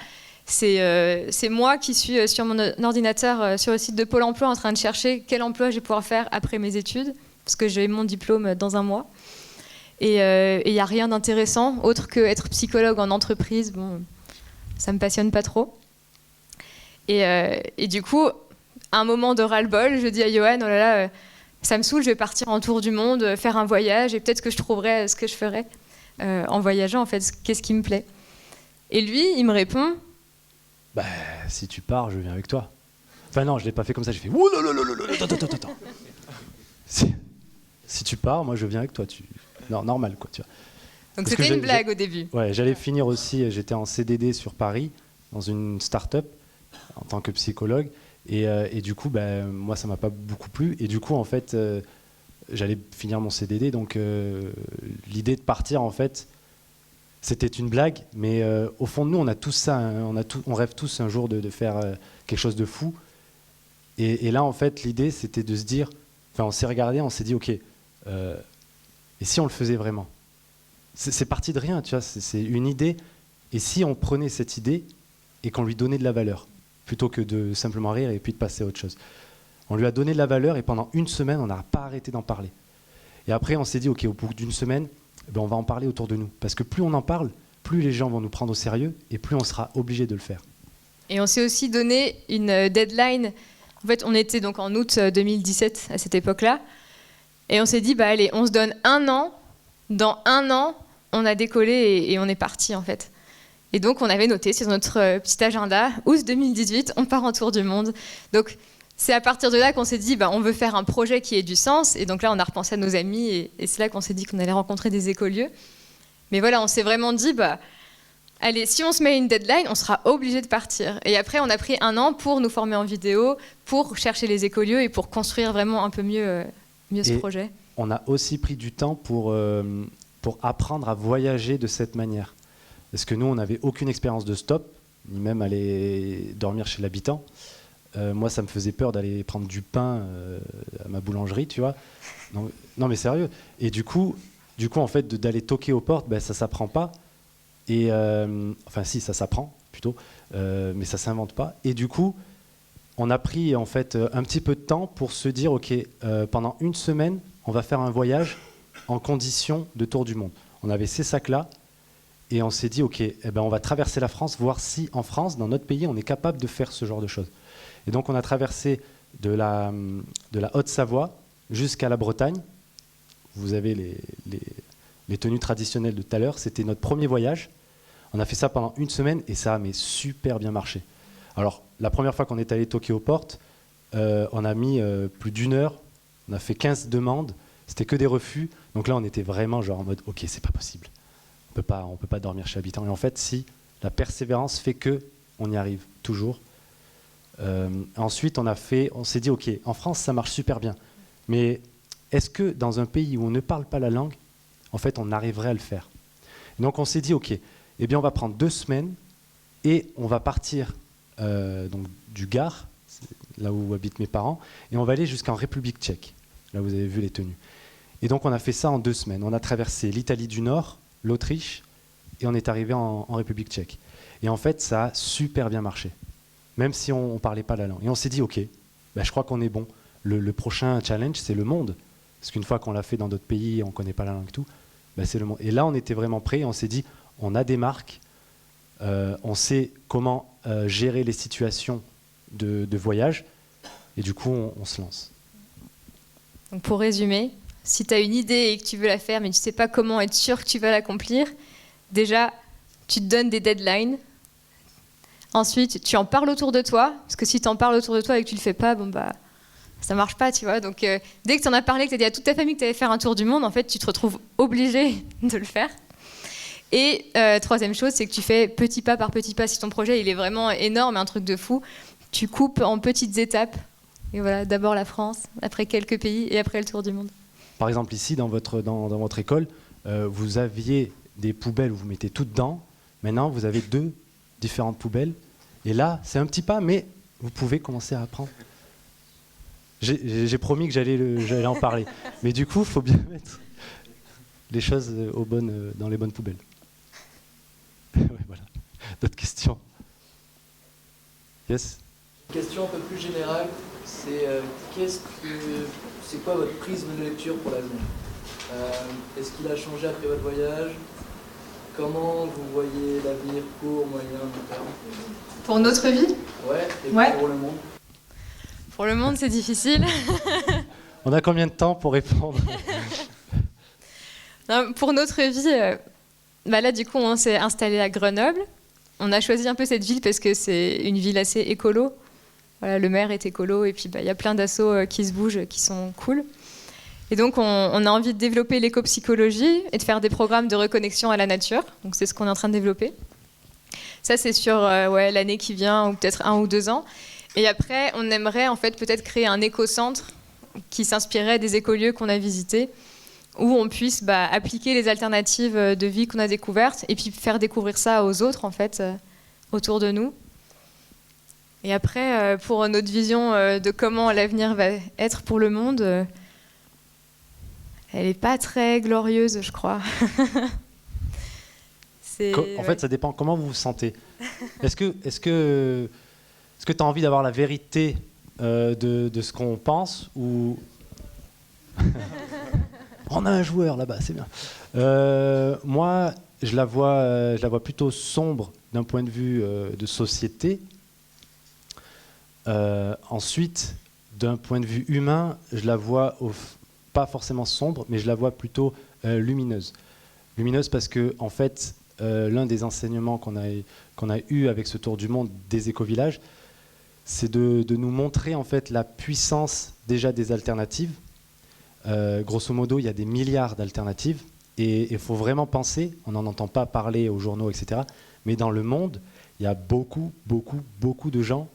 A: c'est moi qui suis sur mon ordinateur sur le site de Pôle emploi en train de chercher quel emploi je vais pouvoir faire après mes études, parce que j'ai mon diplôme dans un mois. Et il n'y a rien d'intéressant, autre que être psychologue en entreprise. Bon, ça ne me passionne pas trop. Et du coup, à un moment de ras-le-bol, je dis à Johan, oh là là, ça me saoule, je vais partir en tour du monde, faire un voyage, et peut-être que je trouverai ce que je ferais en voyageant, en fait, qu'est-ce qui me plaît. Et lui, il me répond...
B: Bah, si tu pars, je viens avec toi. Enfin non, je l'ai pas fait comme ça, j'ai fait... Ouh là là là là là, attends. Si tu pars, moi je viens avec toi. Non, normal, quoi, tu vois.
A: Donc c'était une blague au début.
B: Ouais, j'allais finir aussi, j'étais en CDD sur Paris, dans une start-up, en tant que psychologue. Et du coup, moi, ça m'a pas beaucoup plu. Et du coup, en fait, j'allais finir mon CDD. Donc, l'idée de partir, en fait, c'était une blague. Mais au fond de nous, on a tous ça. Hein, on rêve tous un jour de faire quelque chose de fou. Et là, en fait, l'idée, c'était de se dire... Enfin, on s'est regardé, on s'est dit, OK, et si on le faisait vraiment ? C'est parti de rien, tu vois. C'est une idée. Et si on prenait cette idée et qu'on lui donnait de la valeur ? Plutôt que de simplement rire et puis de passer à autre chose. On lui a donné de la valeur et pendant une semaine, on n'a pas arrêté d'en parler. Et après, on s'est dit, OK, au bout d'une semaine, on va en parler autour de nous. Parce que plus on en parle, plus les gens vont nous prendre au sérieux et plus on sera obligé de le faire.
A: Et on s'est aussi donné une deadline. En fait, on était donc en août 2017 à cette époque-là. Et on s'est dit, allez, on se donne 1 an. Dans 1 an, on a décollé et on est parti, en fait. Et donc, on avait noté sur notre petit agenda, août 2018, on part en tour du monde. Donc, c'est à partir de là qu'on s'est dit, on veut faire un projet qui ait du sens. Et donc là, on a repensé à nos amis et c'est là qu'on s'est dit qu'on allait rencontrer des écolieux. Mais voilà, on s'est vraiment dit, allez, si on se met une deadline, on sera obligé de partir. Et après, on a pris 1 an pour nous former en vidéo, pour chercher les écolieux et pour construire vraiment un peu mieux ce projet.
B: On a aussi pris du temps pour apprendre à voyager de cette manière. Parce que nous, on n'avait aucune expérience de stop, ni même aller dormir chez l'habitant. Moi, ça me faisait peur d'aller prendre du pain à ma boulangerie, tu vois. Non, mais sérieux. Et du coup en fait, d'aller toquer aux portes, ça s'apprend pas. Et enfin, si, ça s'apprend plutôt, mais ça s'invente pas. Et du coup, on a pris en fait un petit peu de temps pour se dire, OK, pendant une semaine, on va faire un voyage en condition de tour du monde. On avait ces sacs-là. Et on s'est dit, OK, on va traverser la France, voir si en France, dans notre pays, on est capable de faire ce genre de choses. Et donc, on a traversé de la Haute-Savoie jusqu'à la Bretagne. Vous avez les tenues traditionnelles de tout à l'heure. C'était notre premier voyage. On a fait ça pendant une semaine et ça a super bien marché. Alors, la première fois qu'on est allé toquer aux portes, on a mis plus d'1 heure. On a fait 15 demandes. C'était que des refus. Donc là, on était vraiment genre en mode, OK, c'est pas possible. On peut pas dormir chez l'habitant. Et en fait, si la persévérance fait que on y arrive toujours. Ensuite, on s'est dit, OK, en France, ça marche super bien. Mais est-ce que dans un pays où on ne parle pas la langue, en fait, on arriverait à le faire ? Et donc, on s'est dit, OK, on va prendre 2 semaines et on va partir donc, du Gard, là où habitent mes parents, et on va aller jusqu'en République tchèque. Là, vous avez vu les tenues. Et donc, on a fait ça en 2 semaines. On a traversé l'Italie du Nord, l'Autriche, et on est arrivé en République tchèque. Et en fait, ça a super bien marché, même si on ne parlait pas la langue. Et on s'est dit, OK, je crois qu'on est bon. Le prochain challenge, c'est le monde. Parce qu'une fois qu'on l'a fait dans d'autres pays, on ne connaît pas la langue et tout, c'est le monde. Et là, on était vraiment prêts. On s'est dit, on a des marques, on sait comment gérer les situations de voyage, et du coup, on se lance.
A: Donc pour résumer, si tu as une idée et que tu veux la faire, mais tu ne sais pas comment être sûr que tu vas l'accomplir, déjà, tu te donnes des deadlines. Ensuite, tu en parles autour de toi, parce que si tu en parles autour de toi et que tu ne le fais pas, ça ne marche pas, tu vois. Donc dès que tu en as parlé, que tu as dit à toute ta famille que tu allais faire un tour du monde, en fait, tu te retrouves obligé de le faire. Et troisième chose, c'est que tu fais petit pas par petit pas. Si ton projet il est vraiment énorme, un truc de fou, tu coupes en petites étapes. Et voilà, d'abord la France, après quelques pays et après le tour du monde.
B: Par exemple, ici, dans votre école, vous aviez des poubelles où vous mettez tout dedans. Maintenant, vous avez 2 différentes poubelles. Et là, c'est un petit pas, mais vous pouvez commencer à apprendre. J'ai promis que j'allais en parler. Mais du coup, il faut bien mettre les choses dans les bonnes poubelles. Ouais, voilà. D'autres questions ? Yes.
L: Une question un peu plus générale, c'est c'est quoi votre prisme de lecture pour l'avenir? Est-ce qu'il a changé après votre voyage? Comment vous voyez l'avenir court, moyen, long terme?
A: Pour notre vie?
L: Ouais, et
A: Ouais.
L: pour le monde?
A: Pour le monde, c'est difficile.
B: On a combien de temps pour répondre?
A: Non, pour notre vie, là, du coup, on s'est installé à Grenoble. On a choisi un peu cette ville parce que c'est une ville assez écolo. Voilà, le maire est écolo et puis il y a plein d'assos qui se bougent, qui sont cool. Et donc, on a envie de développer l'éco-psychologie et de faire des programmes de reconnexion à la nature. Donc, c'est ce qu'on est en train de développer. Ça, c'est sur l'année qui vient, ou peut-être 1 ou 2 ans. Et après, on aimerait en fait peut-être créer un éco-centre qui s'inspirerait des écolieux qu'on a visités, où on puisse appliquer les alternatives de vie qu'on a découvertes et puis faire découvrir ça aux autres, en fait, autour de nous. Et après, pour notre vision de comment l'avenir va être pour le monde, elle n'est pas très glorieuse, je crois.
B: En fait, ça dépend comment vous vous sentez. Est-ce que tu as envie d'avoir la vérité de ce qu'on pense ou... On a un joueur là-bas, c'est bien. Moi, je la vois plutôt sombre d'un point de vue de société. Ensuite, d'un point de vue humain, je la vois pas forcément sombre, mais je la vois plutôt lumineuse. Lumineuse parce que, en fait, l'un des enseignements qu'on a eu avec ce tour du monde des éco-villages, c'est de nous montrer en fait la puissance déjà des alternatives. Grosso modo, il y a des milliards d'alternatives et il faut vraiment penser, on n'en entend pas parler aux journaux, etc. Mais dans le monde, il y a beaucoup de gens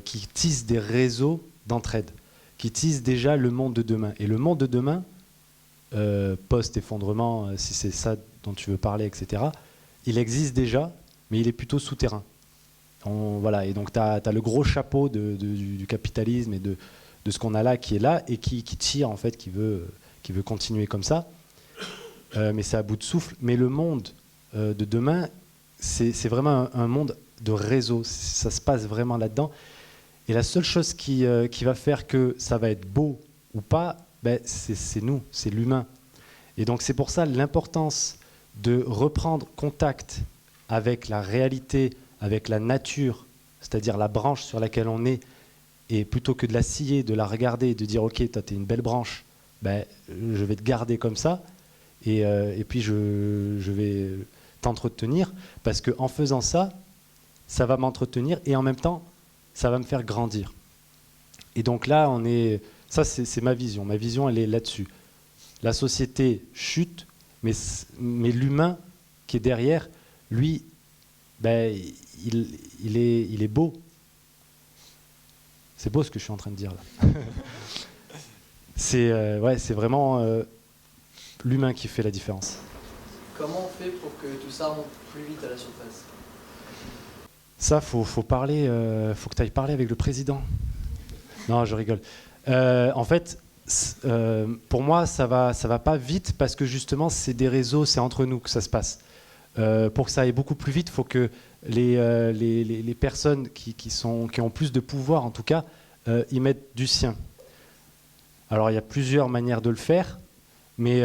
B: qui tissent des réseaux d'entraide, qui tissent déjà le monde de demain. Et le monde de demain, post-effondrement, si c'est ça dont tu veux parler, etc., il existe déjà, mais il est plutôt souterrain. Voilà, et donc tu as le gros chapeau du capitalisme et de ce qu'on a là, qui est là, et qui tire, en fait, qui veut continuer comme ça. Mais c'est à bout de souffle. Mais le monde de demain, c'est vraiment un monde de réseau. Ça se passe vraiment là-dedans. Et la seule chose qui va faire que ça va être beau ou pas, c'est nous, c'est l'humain. Et donc c'est pour ça l'importance de reprendre contact avec la réalité, avec la nature, c'est-à-dire la branche sur laquelle on est, et plutôt que de la scier, de la regarder et de dire « Ok, toi, tu es une belle branche, je vais te garder comme ça, et puis je vais t'entretenir, parce qu'en faisant ça, ça va m'entretenir, et en même temps, ça va me faire grandir. » Et donc là, ça c'est ma vision. Ma vision, elle est là-dessus. La société chute, mais l'humain qui est derrière, lui, il est beau. C'est beau ce que je suis en train de dire là. C'est vraiment l'humain qui fait la différence.
L: Comment on fait pour que tout ça remonte plus vite à la surface?
B: Ça, faut parler, faut que tu ailles parler avec le président. Non, je rigole. En fait, pour moi, ça va pas vite parce que justement, c'est des réseaux, c'est entre nous que ça se passe. Pour que ça aille beaucoup plus vite, il faut que les personnes qui ont plus de pouvoir, en tout cas, y mettent du sien. Alors, il y a plusieurs manières de le faire, mais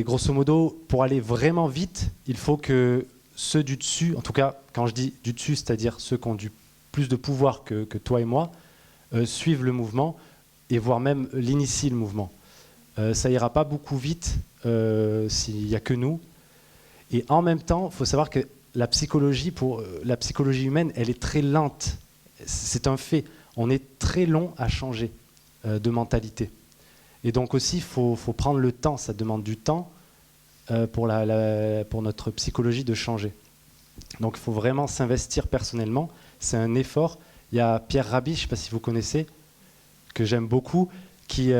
B: grosso modo, pour aller vraiment vite, il faut que ceux du dessus, en tout cas, quand je dis du dessus, c'est-à-dire ceux qui ont plus de pouvoir que toi et moi, suivent le mouvement et voire même l'initient le mouvement. Ça ira pas beaucoup vite s'il n'y a que nous. Et en même temps, il faut savoir que la psychologie humaine, elle est très lente. C'est un fait. On est très long à changer de mentalité. Et donc aussi, il faut prendre le temps. Ça demande du temps pour notre psychologie de changer. Donc il faut vraiment s'investir personnellement. C'est un effort. Il y a Pierre Rabhi, je ne sais pas si vous connaissez, que j'aime beaucoup, qui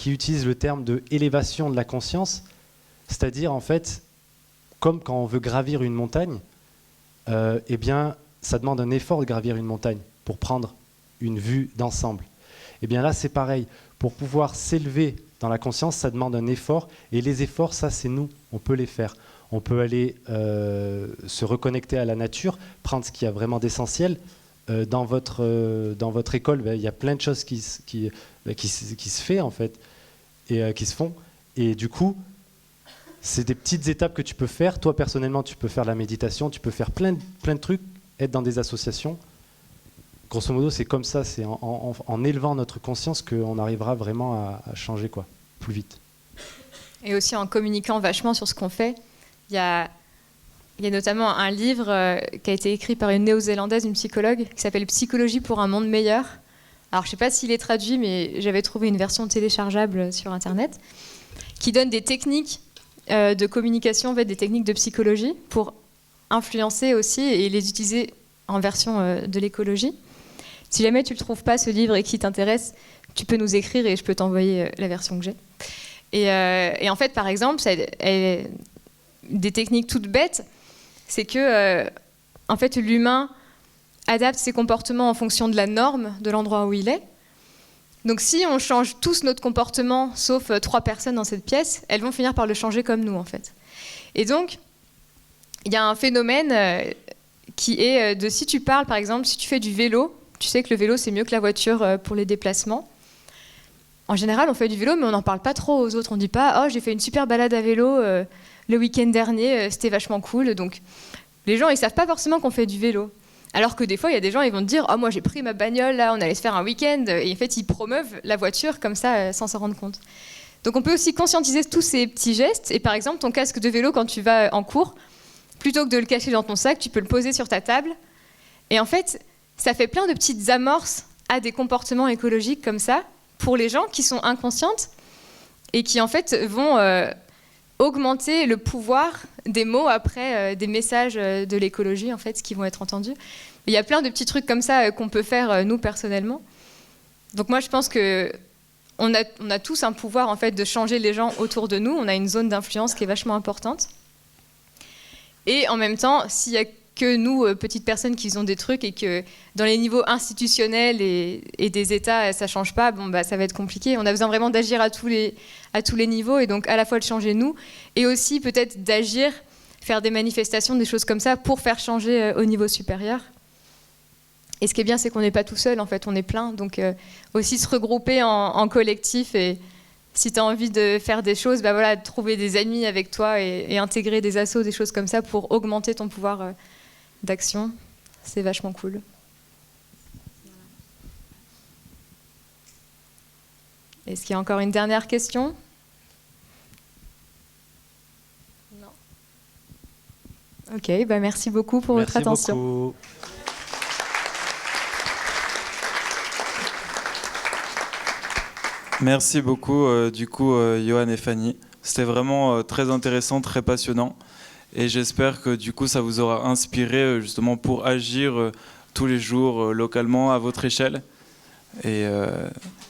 B: utilise le terme de élévation de la conscience. C'est-à-dire, en fait, comme quand on veut gravir une montagne, eh bien, ça demande un effort de gravir une montagne pour prendre une vue d'ensemble. Eh bien là, c'est pareil. Pour pouvoir s'élever dans la conscience, ça demande un effort. Et les efforts, ça, c'est nous. On peut les faire. on peut aller se reconnecter à la nature, prendre ce qu'il y a vraiment d'essentiel. Dans votre école, il y a plein de choses qui se fait en fait, et qui se font. Et du coup, c'est des petites étapes que tu peux faire. Toi, personnellement, tu peux faire la méditation, tu peux faire plein de trucs, être dans des associations. Grosso modo, c'est comme ça, c'est en élevant notre conscience qu'on arrivera vraiment à changer plus vite.
A: Et aussi en communiquant vachement sur ce qu'on fait. Il y a notamment un livre qui a été écrit par une néo-zélandaise, une psychologue, qui s'appelle « Psychologie pour un monde meilleur ». Alors, je ne sais pas s'il est traduit, mais j'avais trouvé une version téléchargeable sur Internet, qui donne des techniques de communication, en fait, des techniques de psychologie pour influencer aussi et les utiliser en version de l'écologie. Si jamais tu ne le trouves pas, ce livre, et qui t'intéresse, tu peux nous écrire et je peux t'envoyer la version que j'ai. Et en fait, par exemple, des techniques toutes bêtes, c'est que en fait, l'humain adapte ses comportements en fonction de la norme de l'endroit où il est. Donc si on change tous notre comportement, sauf 3 personnes dans cette pièce, elles vont finir par le changer comme nous, en fait. Et donc, il y a un phénomène qui est de si tu parles, par exemple, si tu fais du vélo, tu sais que le vélo, c'est mieux que la voiture pour les déplacements. En général, on fait du vélo, mais on n'en parle pas trop aux autres. On ne dit pas « Oh, j'ai fait une super balade à vélo le week-end dernier, c'était vachement cool. » Donc, les gens, ils ne savent pas forcément qu'on fait du vélo. Alors que des fois, il y a des gens, ils vont te dire « Oh, moi, j'ai pris ma bagnole, là, on allait se faire un week-end. » Et en fait, ils promeuvent la voiture comme ça, sans s'en rendre compte. Donc, on peut aussi conscientiser tous ces petits gestes. Et par exemple, ton casque de vélo, quand tu vas en cours, plutôt que de le cacher dans ton sac, tu peux le poser sur ta table. Et en fait, ça fait plein de petites amorces à des comportements écologiques comme ça, pour les gens qui sont inconscientes et qui, en fait, vont augmenter le pouvoir des mots après des messages de l'écologie, en fait, qui vont être entendus. Il y a plein de petits trucs comme ça qu'on peut faire, nous, personnellement. Donc moi, je pense qu'on a tous un pouvoir, en fait, de changer les gens autour de nous. On a une zone d'influence qui est vachement importante. Et en même temps, s'il y a que nous, petites personnes, qui faisons des trucs et que dans les niveaux institutionnels et des États, ça ne change pas, ça va être compliqué. On a besoin vraiment d'agir à tous les niveaux et donc à la fois de changer nous et aussi peut-être d'agir, faire des manifestations, des choses comme ça pour faire changer au niveau supérieur. Et ce qui est bien, c'est qu'on n'est pas tout seul, en fait, on est plein. Donc aussi se regrouper en collectif et si tu as envie de faire des choses, voilà, trouver des amis avec toi et intégrer des assos, des choses comme ça pour augmenter ton pouvoir d'action, c'est vachement cool. Est-ce qu'il y a encore une dernière question ? Non. Ok, merci beaucoup pour votre attention.
B: Beaucoup.
M: Merci beaucoup, Johan et Fanny. C'était vraiment très intéressant, très passionnant. Et j'espère que du coup, ça vous aura inspiré justement pour agir tous les jours localement à votre échelle. Et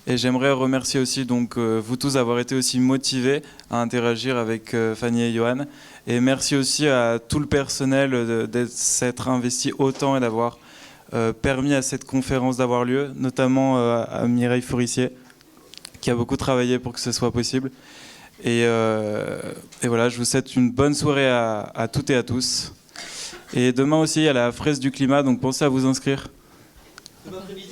M: j'aimerais remercier aussi donc, vous tous d'avoir été aussi motivés à interagir avec Fanny et Johan. Et merci aussi à tout le personnel de s'être investi autant et d'avoir permis à cette conférence d'avoir lieu, notamment à Mireille Fourissier, qui a beaucoup travaillé pour que ce soit possible. Et voilà, je vous souhaite une bonne soirée à toutes et à tous. Et demain aussi, il y a la fresque du climat, donc pensez à vous inscrire.
L: Bon après-midi.